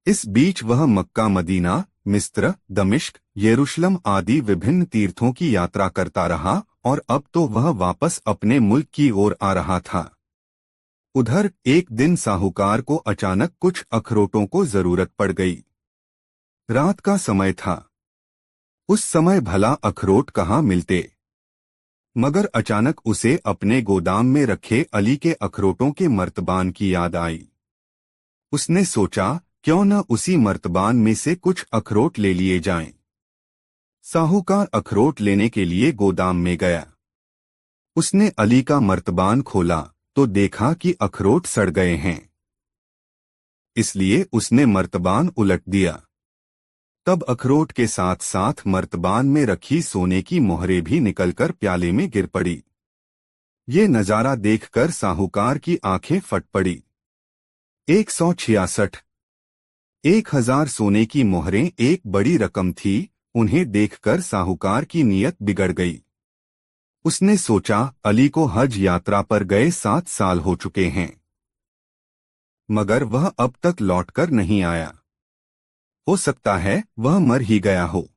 A: इस बीच वह मक्का, मदीना, मिस्र, दमिश्क, यरूशलेम आदि विभिन्न तीर्थों की यात्रा करता रहा और अब तो वह वापस अपने मुल्क की ओर आ रहा था। उधर एक दिन साहूकार को अचानक कुछ अखरोटों को जरूरत पड़ गई। रात का समय था। उस समय भला अखरोट कहाँ मिलते, मगर अचानक उसे अपने गोदाम में रखे अली के अखरोटों के मर्तबान की याद आई। उसने सोचा, क्यों न उसी मर्तबान में से कुछ अखरोट ले लिए जाएं। साहूकार अखरोट लेने के लिए गोदाम में गया। उसने अली का मर्तबान खोला तो देखा कि अखरोट सड़ गए हैं। इसलिए उसने मर्तबान उलट दिया। तब अखरोट के साथ साथ मर्तबान में रखी सोने की मोहरें भी निकलकर प्याले में गिर पड़ी। ये नजारा देखकर साहूकार की आंखें फट पड़ी। 166 1000 सोने की मोहरें एक बड़ी रकम थी। उन्हें देखकर साहूकार की नीयत बिगड़ गई। उसने सोचा, अली को हज यात्रा पर गए 7 साल हो चुके हैं, मगर वह अब तक लौटकर नहीं आया। हो सकता है वह मर ही गया हो।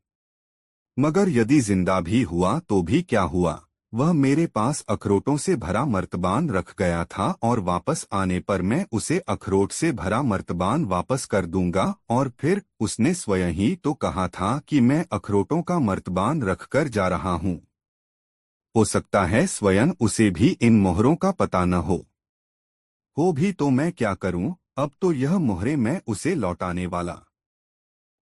A: मगर यदि जिंदा भी हुआ तो भी क्या हुआ, वह मेरे पास अखरोटों से भरा मर्तबान रख गया था और वापस आने पर मैं उसे अखरोट से भरा मर्तबान वापस कर दूंगा। और फिर उसने स्वयं ही तो कहा था कि मैं अखरोटों का मर्तबान रखकर जा रहा हूं। हो सकता है स्वयं उसे भी इन मोहरों का पता न हो भी तो मैं क्या करूं, अब तो यह मोहरें मैं उसे लौटाने वाला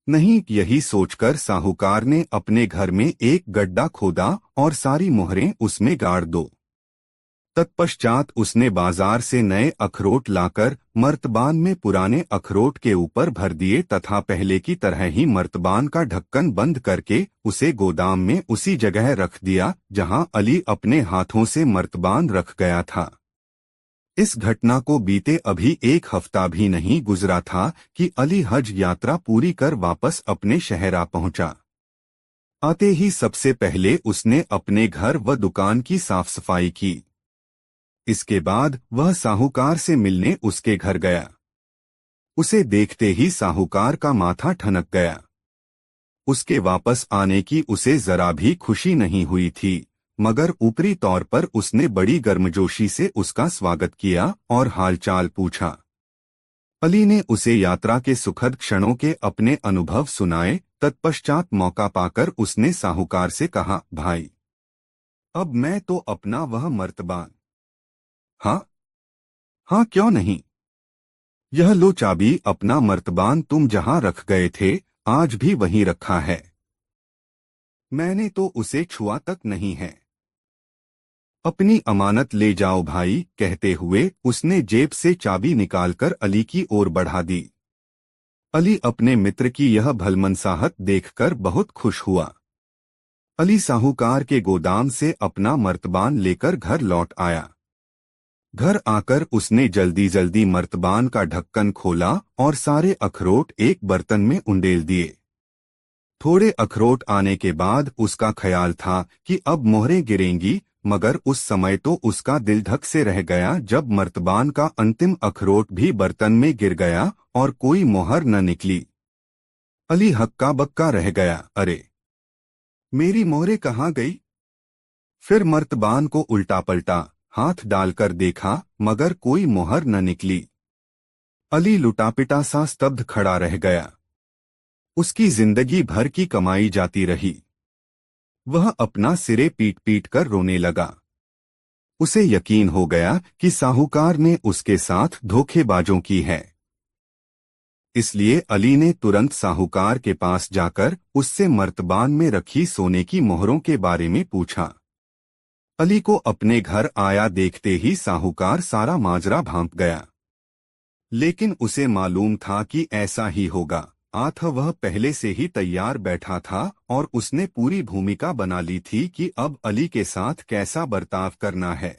A: नहीं। यही सोचकर साहूकार ने अपने घर में एक गड्ढा खोदा और सारी मोहरें उसमें गाड़ दो। तत्पश्चात उसने बाजार से नए अखरोट लाकर मर्तबान में पुराने अखरोट के ऊपर भर दिए तथा पहले की तरह ही मर्तबान का ढक्कन बंद करके उसे गोदाम में उसी जगह रख दिया जहां अली अपने हाथों से मर्तबान रख गया था। इस घटना को बीते अभी 1 हफ्ता भी नहीं गुजरा था कि अली हज यात्रा पूरी कर वापस अपने शहर आ पहुंचा। आते ही सबसे पहले उसने अपने घर व दुकान की साफ सफाई की। इसके बाद वह साहूकार से मिलने उसके घर गया। उसे देखते ही साहूकार का माथा ठनक गया। उसके वापस आने की उसे जरा भी खुशी नहीं हुई थी, मगर ऊपरी तौर पर उसने बड़ी गर्मजोशी से उसका स्वागत किया और हालचाल पूछा। अली ने उसे यात्रा के सुखद क्षणों के अपने अनुभव सुनाए। तत्पश्चात मौका पाकर उसने साहूकार से कहा, भाई, अब मैं तो अपना वह मर्तबान। हाँ हाँ, क्यों नहीं। यह लो चाबी, अपना मर्तबान तुम जहां रख गए थे आज भी वहीं रखा है। मैंने तो उसे छुआ तक नहीं है। अपनी अमानत ले जाओ भाई। कहते हुए उसने जेब से चाबी निकालकर अली की ओर बढ़ा दी। अली अपने मित्र की यह भलमनसाहत देखकर बहुत खुश हुआ। अली साहूकार के गोदाम से अपना मर्तबान लेकर घर लौट आया। घर आकर उसने जल्दी जल्दी मर्तबान का ढक्कन खोला और सारे अखरोट एक बर्तन में उंडेल दिए। थोड़े अखरोट आने के बाद उसका ख्याल था कि अब मोहरें गिरेंगी, मगर उस समय तो उसका दिल धक से रह गया जब मर्तबान का अंतिम अखरोट भी बर्तन में गिर गया और कोई मोहर न निकली। अली हक्का बक्का रह गया, अरे मेरी मोहरें कहाँ गई। फिर मर्तबान को उल्टा पलटा हाथ डालकर देखा, मगर कोई मोहर न निकली। अली लुटापिटा सा स्तब्ध खड़ा रह गया। उसकी जिंदगी भर की कमाई जाती रही। वह अपना सिरे पीट पीट कर रोने लगा। उसे यकीन हो गया कि साहूकार ने उसके साथ धोखेबाजों की है। इसलिए अली ने तुरंत साहूकार के पास जाकर उससे मर्तबान में रखी सोने की मोहरों के बारे में पूछा। अली को अपने घर आया देखते ही साहूकार सारा माजरा भांप गया, लेकिन उसे मालूम था कि ऐसा ही होगा। वह पहले से ही तैयार बैठा था और उसने पूरी भूमिका बना ली थी कि अब अली के साथ कैसा बर्ताव करना है।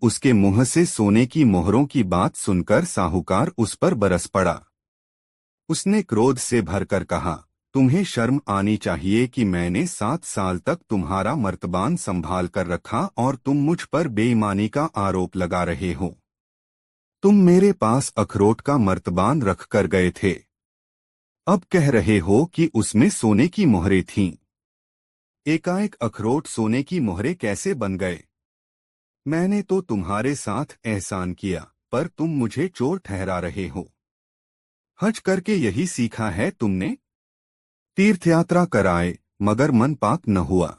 A: उसके मुंह से सोने की मोहरों की बात सुनकर साहूकार उस पर बरस पड़ा। उसने क्रोध से भरकर कहा, तुम्हें शर्म आनी चाहिए कि मैंने 7 साल तक तुम्हारा मर्तबान संभाल कर रखा और तुम मुझ पर बेईमानी का आरोप लगा रहे हो। तुम मेरे पास अखरोट का मर्तबान रख कर गए थे, अब कह रहे हो कि उसमें सोने की मोहरें थीं। एकाएक अखरोट सोने की मोहरें कैसे बन गए? मैंने तो तुम्हारे साथ एहसान किया, पर तुम मुझे चोर ठहरा रहे हो। हज करके यही सीखा है तुमने? तीर्थयात्रा कराए मगर मन पाक न हुआ।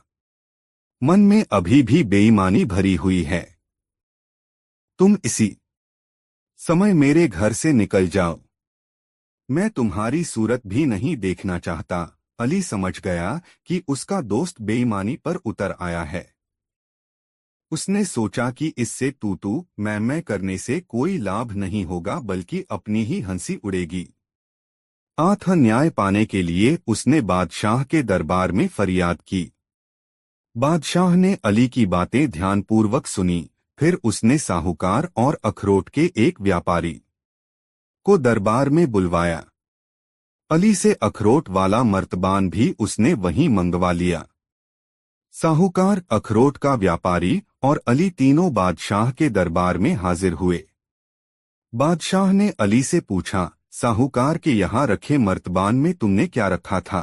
A: मन में अभी भी बेईमानी भरी हुई है। तुम इसी समय मेरे घर से निकल जाओ। मैं तुम्हारी सूरत भी नहीं देखना चाहता। अली समझ गया कि उसका दोस्त बेईमानी पर उतर आया है। उसने सोचा कि इससे तू मैं करने से कोई लाभ नहीं होगा, बल्कि अपनी ही हंसी उड़ेगी। न्याय पाने के लिए उसने बादशाह के दरबार में फरियाद की। बादशाह ने अली की बातें ध्यानपूर्वक सुनी। फिर उसने साहूकार और अखरोट के एक व्यापारी को दरबार में बुलवाया। अली से अखरोट वाला मर्तबान भी उसने वहीं मंगवा लिया। साहूकार, अखरोट का व्यापारी और अली तीनों बादशाह के दरबार में हाजिर हुए। बादशाह ने अली से पूछा, साहूकार के यहाँ रखे मर्तबान में तुमने क्या रखा था?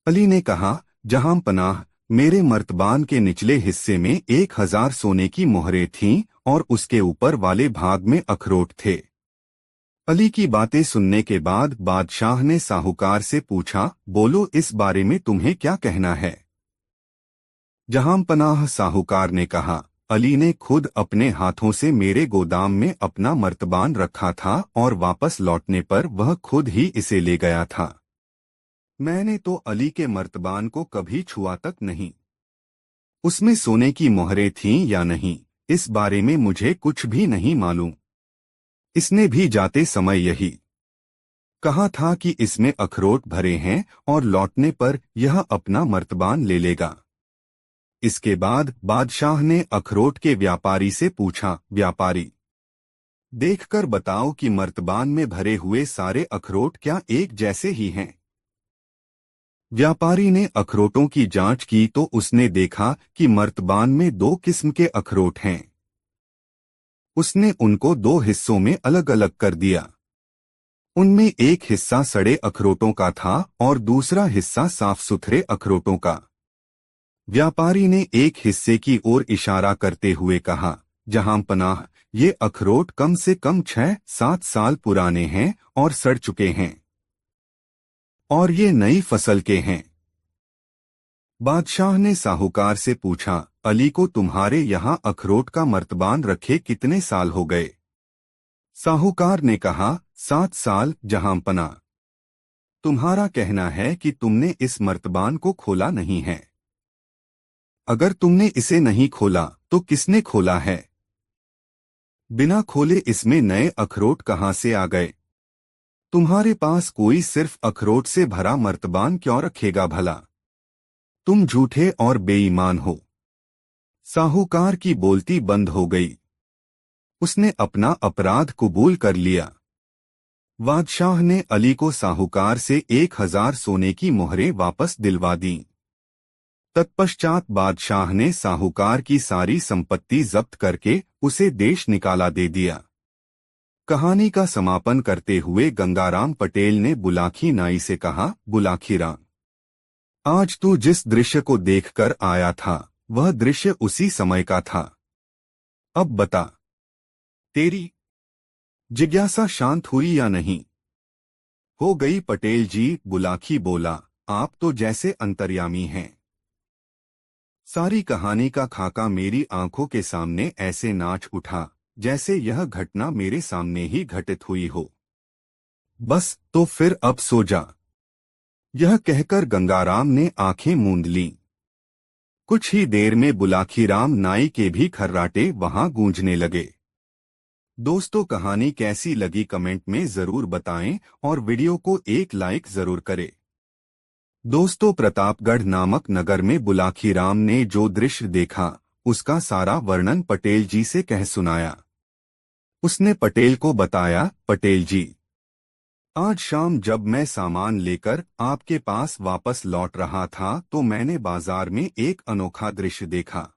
A: अली ने कहा, जहां पनाह, मेरे मर्तबान के निचले हिस्से में 1000 सोने की मोहरें थीं और उसके ऊपर वाले भाग में अखरोट थे। अली की बातें सुनने के बाद बादशाह ने साहूकार से पूछा, बोलो, इस बारे में तुम्हें क्या कहना है? जहां पनाह, साहूकार ने कहा, अली ने खुद अपने हाथों से मेरे गोदाम में अपना मर्तबान रखा था और वापस लौटने पर वह खुद ही इसे ले गया था। मैंने तो अली के मर्तबान को कभी छुआ तक नहीं। उसमें सोने की मोहरें थीं या नहीं, इस बारे में मुझे कुछ भी नहीं मालूम। इसने भी जाते समय यही कहा था कि इसमें अखरोट भरे हैं और लौटने पर यह अपना मर्तबान ले लेगा। इसके बाद बादशाह ने अखरोट के व्यापारी से पूछा, व्यापारी, देखकर बताओ कि मर्तबान में भरे हुए सारे अखरोट क्या एक जैसे ही हैं? व्यापारी ने अखरोटों की जांच की तो उसने देखा कि मर्तबान में 2 किस्म के अखरोट हैं। उसने उनको 2 हिस्सों में अलग अलग कर दिया। उनमें एक हिस्सा सड़े अखरोटों का था और दूसरा हिस्सा साफ सुथरे अखरोटों का। व्यापारी ने एक हिस्से की ओर इशारा करते हुए कहा, जहां पनाह, ये अखरोट कम से कम 6-7 साल पुराने हैं और सड़ चुके हैं, और ये नई फसल के हैं। बादशाह ने साहूकार से पूछा, अली को तुम्हारे यहाँ अखरोट का मर्तबान रखे कितने साल हो गए? साहूकार ने कहा, 7 साल जहां पना। तुम्हारा कहना है कि तुमने इस मर्तबान को खोला नहीं है। अगर तुमने इसे नहीं खोला तो किसने खोला है? बिना खोले इसमें नए अखरोट कहां से आ गए? तुम्हारे पास कोई सिर्फ अखरोट से भरा मर्तबान क्यों रखेगा भला? तुम झूठे और बेईमान हो। साहूकार की बोलती बंद हो गई। उसने अपना अपराध कबूल कर लिया। बादशाह ने अली को साहूकार से 1000 सोने की मोहरें वापस दिलवा दी। तत्पश्चात बादशाह ने साहूकार की सारी संपत्ति जब्त करके उसे देश निकाला दे दिया। कहानी का समापन करते हुए गंगाराम पटेल ने बुलाकी नाई से कहा, बुलाकी राम, आज तू जिस दृश्य को देखकर आया था वह दृश्य उसी समय का था। अब बता, तेरी जिज्ञासा शांत हुई या नहीं? हो गई पटेल जी, बुलाकी बोला, आप तो जैसे अंतर्यामी हैं। सारी कहानी का खाका मेरी आंखों के सामने ऐसे नाच उठा जैसे यह घटना मेरे सामने ही घटित हुई हो। बस तो फिर अब सो जा। यह कहकर गंगाराम ने आंखें मूंद लीं। कुछ ही देर में बुलाखीराम नाई के भी खर्राटे वहां गूंजने लगे। दोस्तों, कहानी कैसी लगी कमेंट में जरूर बताएं और वीडियो को एक लाइक जरूर करें। दोस्तों, प्रतापगढ़ नामक नगर में बुलाखीराम ने जो दृश्य देखा उसका सारा वर्णन पटेल जी से कह सुनाया। उसने पटेल को बताया, पटेल जी, आज शाम जब मैं सामान लेकर आपके पास वापस लौट रहा था तो मैंने बाजार में एक अनोखा दृश्य देखा।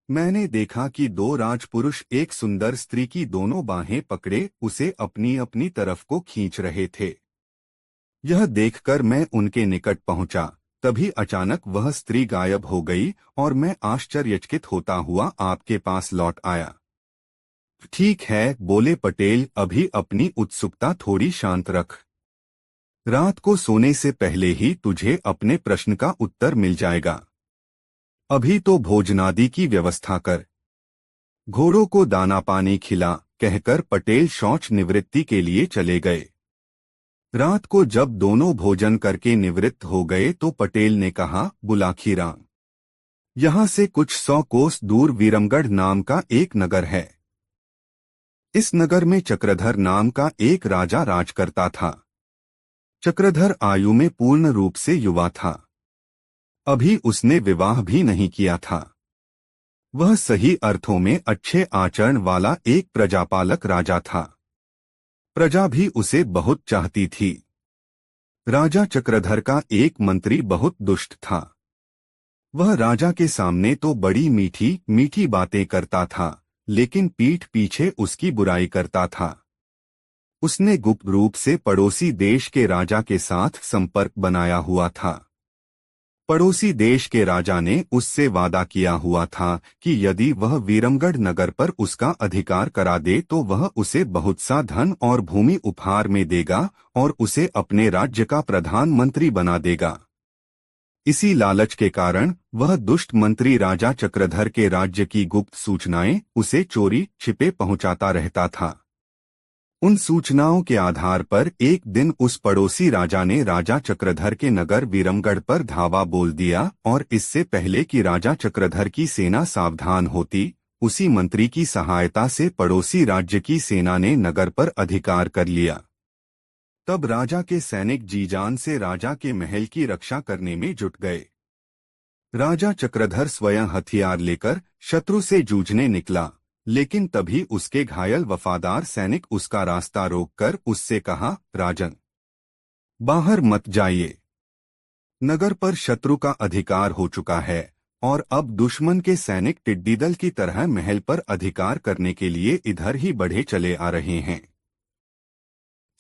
A: मैंने देखा कि दो राजपुरुष एक सुंदर स्त्री की दोनों बाहें पकड़े उसे अपनी अपनी तरफ को खींच रहे थे। यह देखकर मैं उनके निकट पहुंचा, तभी अचानक वह स्त्री गायब हो गई और मैं आश्चर्यचकित होता हुआ आपके पास लौट आया। ठीक है, बोले पटेल, अभी अपनी उत्सुकता थोड़ी शांत रख। रात को सोने से पहले ही तुझे अपने प्रश्न का उत्तर मिल जाएगा। अभी तो भोजनादि की व्यवस्था कर। घोड़ों को दाना पानी खिला, कहकर पटेल शौच निवृत्ति के लिए चले गए। रात को जब दोनों भोजन करके निवृत्त हो गए तो पटेल ने कहा, बुलाखीराम, यहाँ से कुछ 100 कोस दूर विरमगढ़ नाम का एक नगर है। इस नगर में चक्रधर नाम का एक राजा राज करता था। चक्रधर आयु में पूर्ण रूप से युवा था। अभी उसने विवाह भी नहीं किया था। वह सही अर्थों में अच्छे आचरण वाला एक प्रजापालक राजा था। प्रजा भी उसे बहुत चाहती थी। राजा चक्रधर का एक मंत्री बहुत दुष्ट था। वह राजा के सामने तो बड़ी मीठी मीठी बातें करता था, लेकिन पीठ पीछे उसकी बुराई करता था। उसने गुप्त रूप से पड़ोसी देश के राजा के साथ संपर्क बनाया हुआ था। पड़ोसी देश के राजा ने उससे वादा किया हुआ था कि यदि वह विरमगढ़ नगर पर उसका अधिकार करा दे तो वह उसे बहुत सा धन और भूमि उपहार में देगा और उसे अपने राज्य का प्रधानमंत्री बना देगा। इसी लालच के कारण वह दुष्ट मंत्री राजा चक्रधर के राज्य की गुप्त सूचनाएं उसे चोरी छिपे पहुंचाता रहता था। उन सूचनाओं के आधार पर एक दिन उस पड़ोसी राजा ने राजा चक्रधर के नगर विरमगढ़ पर धावा बोल दिया और इससे पहले कि राजा चक्रधर की सेना सावधान होती, उसी मंत्री की सहायता से पड़ोसी राज्य की सेना ने नगर पर अधिकार कर लिया। तब राजा के सैनिक जी-जान से राजा के महल की रक्षा करने में जुट गए। राजा चक्रधर स्वयं हथियार लेकर शत्रु से जूझने निकला, लेकिन तभी उसके घायल वफादार सैनिक उसका रास्ता रोककर उससे कहा, राजन, बाहर मत जाइए। नगर पर शत्रु का अधिकार हो चुका है और अब दुश्मन के सैनिक टिड्डी दल की तरह महल पर अधिकार करने के लिए इधर ही बढ़े चले आ रहे हैं।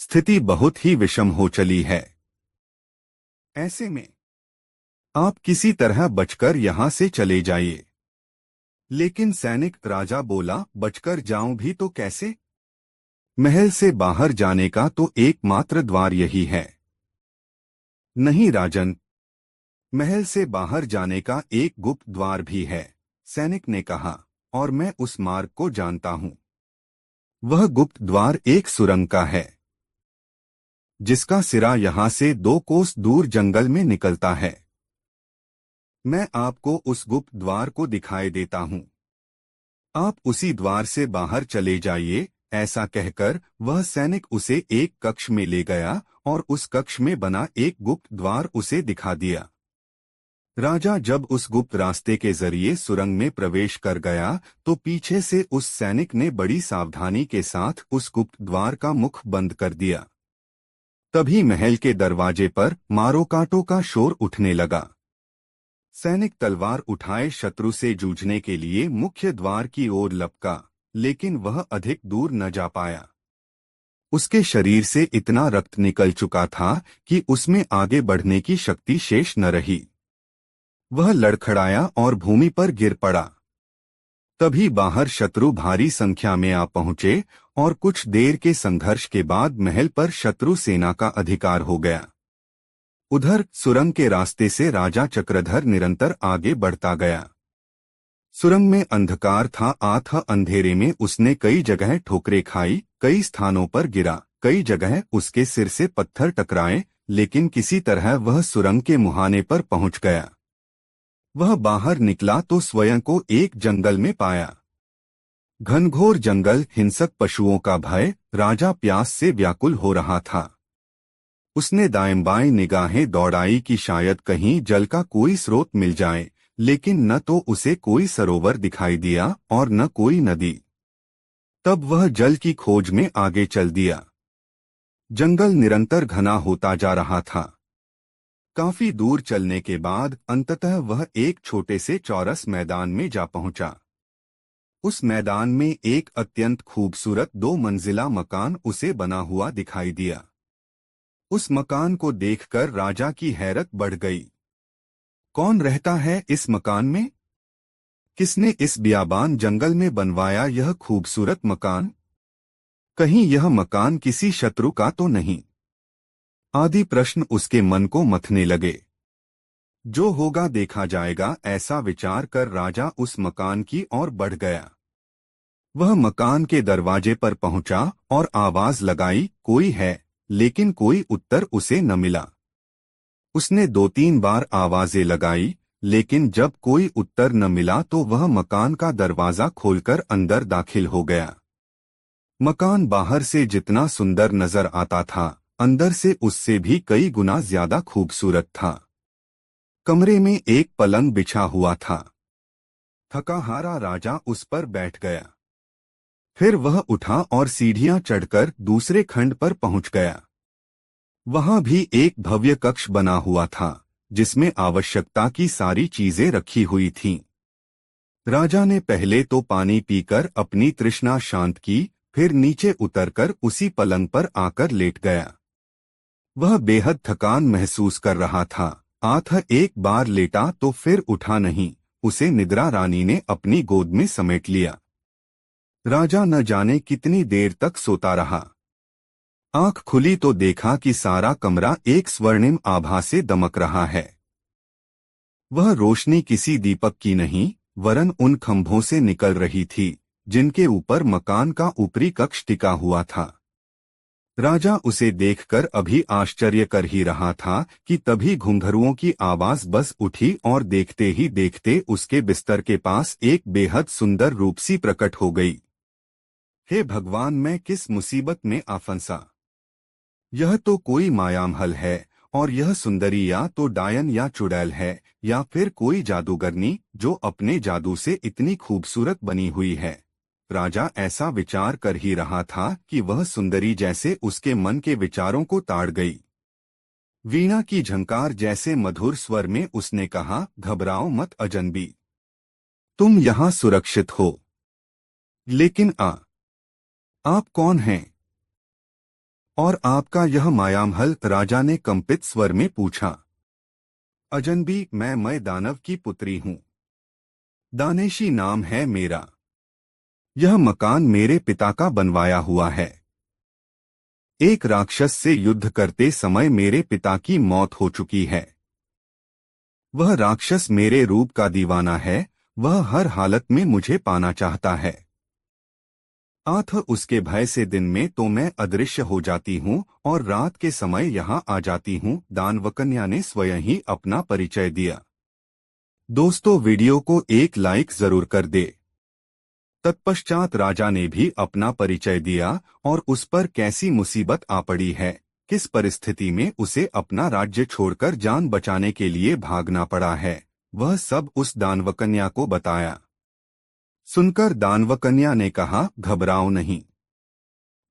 A: स्थिति बहुत ही विषम हो चली है। ऐसे में आप किसी तरह बचकर यहां से चले जाइए। लेकिन सैनिक राजा बोला, बचकर जाऊं भी तो कैसे? महल से बाहर जाने का तो एकमात्र द्वार यही है। नहीं राजन, महल से बाहर जाने का एक गुप्त द्वार भी है, सैनिक ने कहा, और मैं उस मार्ग को जानता हूं। वह गुप्त द्वार एक सुरंग का है, जिसका सिरा यहां से 2 कोस दूर जंगल में निकलता है। मैं आपको उस गुप्त द्वार को दिखाई देता हूं। आप उसी द्वार से बाहर चले जाइए। ऐसा कहकर वह सैनिक उसे एक कक्ष में ले गया और उस कक्ष में बना एक गुप्त द्वार उसे दिखा दिया। राजा जब उस गुप्त रास्ते के जरिए सुरंग में प्रवेश कर गया तो पीछे से उस सैनिक ने बड़ी सावधानी के साथ उस गुप्त द्वार का मुख बंद कर दिया। तभी महल के दरवाजे पर मारो काटो का शोर उठने लगा। सैनिक तलवार उठाए शत्रु से जूझने के लिए मुख्य द्वार की ओर लपका, लेकिन वह अधिक दूर न जा पाया। उसके शरीर से इतना रक्त निकल चुका था कि उसमें आगे बढ़ने की शक्ति शेष न रही। वह लड़खड़ाया और भूमि पर गिर पड़ा। तभी बाहर शत्रु भारी संख्या में आ पहुंचे और कुछ देर के संघर्ष के बाद महल पर शत्रु सेना का अधिकार हो गया। उधर सुरंग के रास्ते से राजा चक्रधर निरंतर आगे बढ़ता गया। सुरंग में अंधकार था। अंधेरे में उसने कई जगह ठोकरें खाई, कई स्थानों पर गिरा, कई जगह उसके सिर से पत्थर टकराए, लेकिन किसी तरह वह सुरंग के मुहाने पर पहुंच गया। वह बाहर निकला तो स्वयं को एक जंगल में पाया। घनघोर जंगल, हिंसक पशुओं का भय, राजा प्यास से व्याकुल हो रहा था। उसने दाएं बाएं निगाहें दौड़ाई कि शायद कहीं जल का कोई स्रोत मिल जाए, लेकिन न तो उसे कोई सरोवर दिखाई दिया और न कोई नदी। तब वह जल की खोज में आगे चल दिया। जंगल निरंतर घना होता जा रहा था। काफी दूर चलने के बाद अंततः वह एक छोटे से चौरस मैदान में जा पहुंचा। उस मैदान में एक अत्यंत खूबसूरत 2 मंजिला मकान उसे बना हुआ दिखाई दिया। उस मकान को देखकर राजा की हैरत बढ़ गई। कौन रहता है इस मकान में? किसने इस बियाबान जंगल में बनवाया यह खूबसूरत मकान? कहीं यह मकान किसी शत्रु का तो नहीं? आदि प्रश्न उसके मन को मथने लगे। जो होगा देखा जाएगा, ऐसा विचार कर राजा उस मकान की ओर बढ़ गया। वह मकान के दरवाजे पर पहुंचा और आवाज लगाई, कोई है, लेकिन कोई उत्तर उसे न मिला। उसने 2-3 बार आवाजें लगाई, लेकिन जब कोई उत्तर न मिला तो वह मकान का दरवाजा खोलकर अंदर दाखिल हो गया। मकान बाहर से जितना सुंदर नजर आता था, अंदर से उससे भी कई गुना ज्यादा खूबसूरत था। कमरे में एक पलंग बिछा हुआ था। थका हारा राजा उस पर बैठ गया। फिर वह उठा और सीढ़ियां चढ़कर दूसरे खंड पर पहुंच गया। वहां भी एक भव्य कक्ष बना हुआ था, जिसमें आवश्यकता की सारी चीजें रखी हुई थीं। राजा ने पहले तो पानी पीकर अपनी तृष्णा शांत की, फिर नीचे उतरकर उसी पलंग पर आकर लेट गया। वह बेहद थकान महसूस कर रहा था। आठ एक बार लेटा तो फिर उठा नहीं। उसे निद्रा रानी ने अपनी गोद में समेट लिया। राजा न जाने कितनी देर तक सोता रहा। आंख खुली तो देखा कि सारा कमरा एक स्वर्णिम आभा से दमक रहा है। वह रोशनी किसी दीपक की नहीं, वरन उन खंभों से निकल रही थी, जिनके ऊपर मकान का ऊपरी कक्ष टिका हुआ था। राजा उसे देखकर अभी आश्चर्य कर ही रहा था कि तभी घुंघरुओं की आवाज बस उठी और देखते ही देखते उसके बिस्तर के पास एक बेहद सुंदर रूपसी प्रकट हो गई। हे भगवान, मैं किस मुसीबत में आ फंसा। यह तो कोई मायामहल है, और यह सुंदरी या तो डायन या चुड़ैल है, या फिर कोई जादूगरनी जो अपने जादू से इतनी खूबसूरत बनी हुई है। राजा ऐसा विचार कर ही रहा था कि वह सुंदरी जैसे उसके मन के विचारों को ताड़ गई। वीणा की झंकार जैसे मधुर स्वर में उसने कहा, घबराओ मत अजनबी, तुम यहाँ सुरक्षित हो। लेकिन आप कौन हैं? और आपका यह मायामहल? राजा ने कंपित स्वर में पूछा। अजनबी, मैं दानव की पुत्री हूँ। दानेशी नाम है मेरा। यह मकान मेरे पिता का बनवाया हुआ है। एक राक्षस से युद्ध करते समय मेरे पिता की मौत हो चुकी है। वह राक्षस मेरे रूप का दीवाना है। वह हर हालत में मुझे पाना चाहता है। आठ उसके भय से दिन में तो मैं अदृश्य हो जाती हूँ और रात के समय यहाँ आ जाती हूँ। दानवकन्या ने स्वयं ही अपना परिचय दिया। दोस्तों, वीडियो को एक लाइक जरूर कर दे। तत्पश्चात राजा ने भी अपना परिचय दिया और उस पर कैसी मुसीबत आ पड़ी है, किस परिस्थिति में उसे अपना राज्य छोड़कर जान बचाने के लिए भागना पड़ा है, वह सब उस दानवकन्या को बताया। सुनकर दानवकन्या ने कहा, घबराओ नहीं।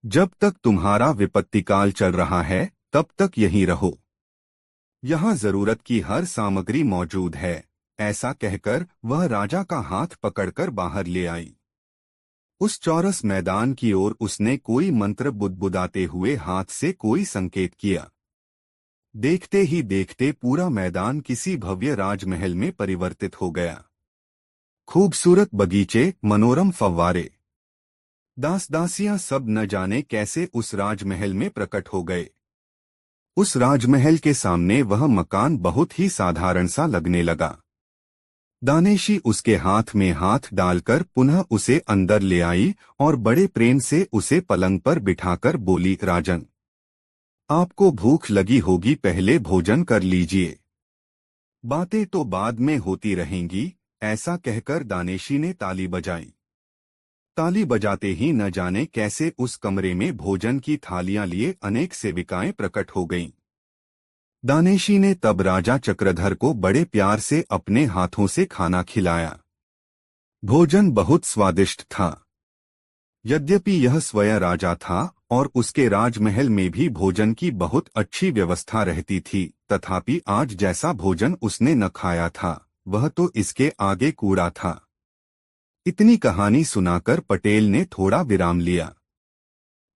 A: जब तक तुम्हारा विपत्तिकाल चल रहा है तब तक यहीं रहो। यहाँ जरूरत की हर सामग्री मौजूद है। ऐसा कहकर वह राजा का हाथ पकड़कर बाहर ले आई। उस चौरस मैदान की ओर उसने कोई मंत्र बुदबुदाते हुए हाथ से कोई संकेत किया। देखते ही देखते पूरा मैदान किसी भव्य राजमहल में परिवर्तित हो गया। खूबसूरत बगीचे, मनोरम फव्वारे, दास दासियां सब न जाने कैसे उस राजमहल में प्रकट हो गए। उस राजमहल के सामने वह मकान बहुत ही साधारण सा लगने लगा। दानेशी उसके हाथ में हाथ डालकर पुनः उसे अंदर ले आई और बड़े प्रेम से उसे पलंग पर बिठाकर बोली, राजन, आपको भूख लगी होगी, पहले भोजन कर लीजिए, बातें तो बाद में होती रहेंगी। ऐसा कहकर दानेशी ने ताली बजाई। ताली बजाते ही न जाने कैसे उस कमरे में भोजन की थालियां लिए अनेक सेविकाएं प्रकट हो गईं। दानेशी ने तब राजा चक्रधर को बड़े प्यार से अपने हाथों से खाना खिलाया। भोजन बहुत स्वादिष्ट था। यद्यपि यह स्वयं राजा था और उसके राजमहल में भी भोजन की बहुत अच्छी व्यवस्था रहती थी, तथापि आज जैसा भोजन उसने न खाया था वह तो इसके आगे कूड़ा था। इतनी कहानी सुनाकर पटेल ने थोड़ा विराम लिया।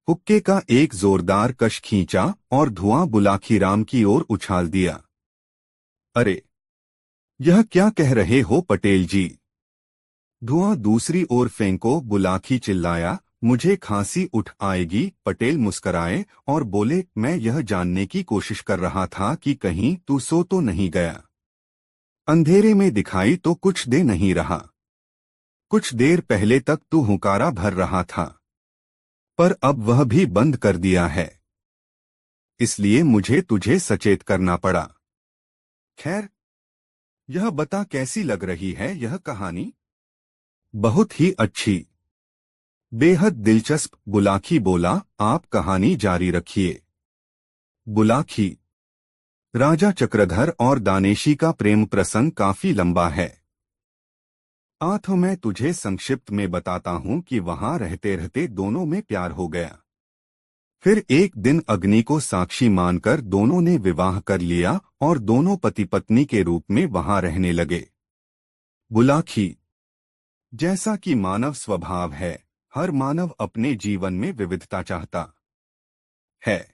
A: हुक्के का एक जोरदार कश खींचा और धुआं बुलाखीराम की ओर उछाल दिया। अरे, यह क्या कह रहे हो पटेल जी? धुआं दूसरी ओर फेंको, बुलाखी चिल्लाया। मुझे खांसी उठ आएगी। पटेल मुस्कराए और बोले, मैं यह जानने की कोशिश कर रहा था कि कहीं तू सो तो नहीं गया। अंधेरे में दिखाई तो कुछ दे नहीं रहा। कुछ देर पहले तक तू हुंकारा भर रहा था, पर अब वह भी बंद कर दिया है, इसलिए मुझे तुझे सचेत करना पड़ा। खैर, यह बता कैसी लग रही है यह कहानी? बहुत ही अच्छी, बेहद दिलचस्प, बुलाखी बोला। आप कहानी जारी रखिए। बुलाखी, राजा चक्रधर और दानेशी का प्रेम प्रसंग काफी लंबा है। तो मैं तुझे संक्षिप्त में बताता हूं कि वहां रहते रहते दोनों में प्यार हो गया। फिर एक दिन अग्नि को साक्षी मानकर दोनों ने विवाह कर लिया और दोनों पति पत्नी के रूप में वहां रहने लगे। बुलाखी, जैसा कि मानव स्वभाव है, हर मानव अपने जीवन में विविधता चाहता है।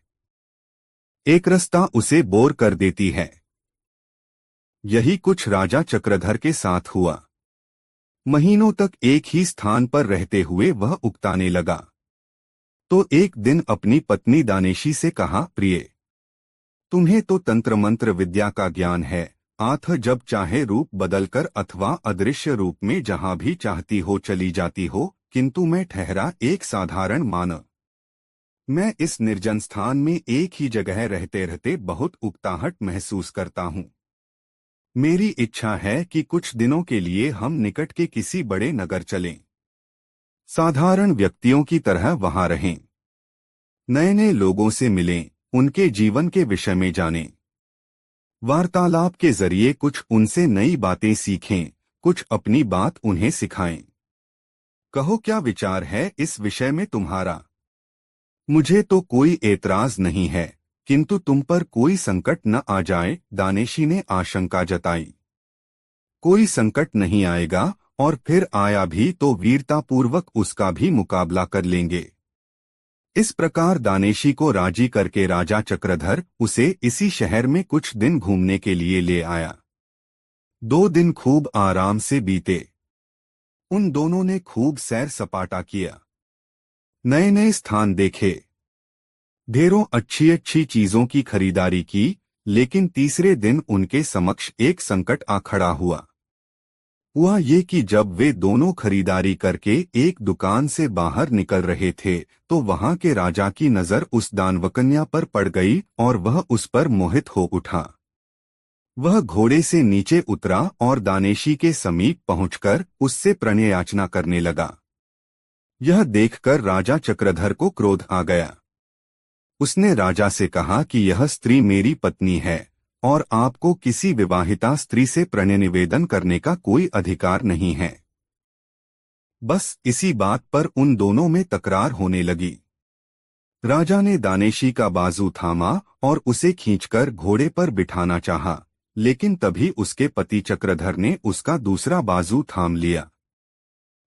A: एक रास्ता उसे बोर कर देती है। यही कुछ राजा चक्रधर के साथ हुआ। महीनों तक एक ही स्थान पर रहते हुए वह उकताने लगा। तो एक दिन अपनी पत्नी दानेशी से कहा, प्रिय, तुम्हें तो तंत्र मंत्र विद्या का ज्ञान है। आथ जब चाहे रूप बदलकर अथवा अदृश्य रूप में जहां भी चाहती हो चली जाती हो, किंतु मैं ठहरा एक साधारण मानव। मैं इस निर्जन स्थान में एक ही जगह रहते रहते बहुत उकताहट महसूस करता हूँ। मेरी इच्छा है कि कुछ दिनों के लिए हम निकट के किसी बड़े नगर चलें, साधारण व्यक्तियों की तरह वहां रहें, नए नए लोगों से मिलें, उनके जीवन के विषय में जानें, वार्तालाप के जरिए कुछ उनसे नई बातें सीखें, कुछ अपनी बात उन्हें सिखाएं। कहो, क्या विचार है इस विषय में तुम्हारा? मुझे तो कोई एतराज नहीं है, किंतु तुम पर कोई संकट न आ जाए, दानेशी ने आशंका जताई। कोई संकट नहीं आएगा, और फिर आया भी तो वीरतापूर्वक उसका भी मुकाबला कर लेंगे। इस प्रकार दानेशी को राजी करके राजा चक्रधर उसे इसी शहर में कुछ दिन घूमने के लिए ले आया। 2 दिन खूब आराम से बीते। उन दोनों ने खूब सैर सपाटा किया, नए नए स्थान देखे, ढेरों अच्छी अच्छी चीजों की खरीदारी की। लेकिन तीसरे दिन उनके समक्ष एक संकट आ खड़ा हुआ ये कि जब वे दोनों खरीदारी करके एक दुकान से बाहर निकल रहे थे तो वहां के राजा की नजर उस दानवकन्या पर पड़ गई और वह उस पर मोहित हो उठा। वह घोड़े से नीचे उतरा और दानेशी के समीप पहुंचकर उससे प्रणय याचना करने लगा। यह देखकर राजा चक्रधर को क्रोध आ गया। उसने राजा से कहा कि यह स्त्री मेरी पत्नी है और आपको किसी विवाहिता स्त्री से प्रणय निवेदन करने का कोई अधिकार नहीं है। बस इसी बात पर उन दोनों में तकरार होने लगी। राजा ने दानेशी का बाजू थामा और उसे खींचकर घोड़े पर बिठाना चाहा, लेकिन तभी उसके पति चक्रधर ने उसका दूसरा बाजू थाम लिया।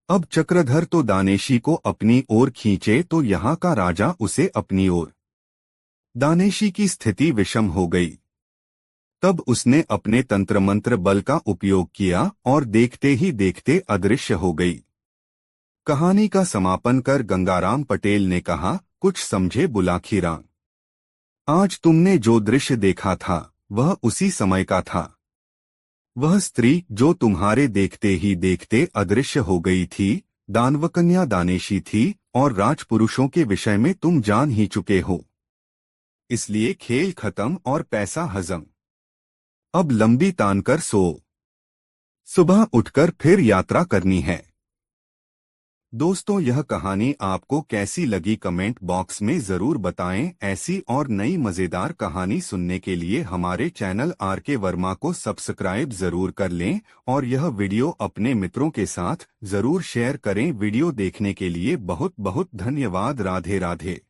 A: अब चक्रधर तो दानेशी को अपनी ओर खींचे तो यहाँ का राजा उसे अपनी ओर। दानेशी की स्थिति विषम हो गई। तब उसने अपने तंत्र मंत्र बल का उपयोग किया और देखते ही देखते अदृश्य हो गई। कहानी का समापन कर गंगाराम पटेल ने कहा, कुछ समझे बुलाखीराम? आज तुमने जो दृश्य देखा था वह उसी समय का था। वह स्त्री जो तुम्हारे देखते ही देखते अदृश्य हो गई थी, दानवकन्या दानेशी थी और राजपुरुषों के विषय में तुम जान ही चुके हो। इसलिए खेल खत्म और पैसा हजम। अब लंबी तान कर सो। सुबह उठकर फिर यात्रा करनी है। दोस्तों, यह कहानी आपको कैसी लगी कमेंट बॉक्स में जरूर बताएं। ऐसी और नई मजेदार कहानी सुनने के लिए हमारे चैनल आरके वर्मा को सब्सक्राइब जरूर कर लें और यह वीडियो अपने मित्रों के साथ जरूर शेयर करें। वीडियो देखने के लिए बहुत बहुत धन्यवाद। राधे राधे।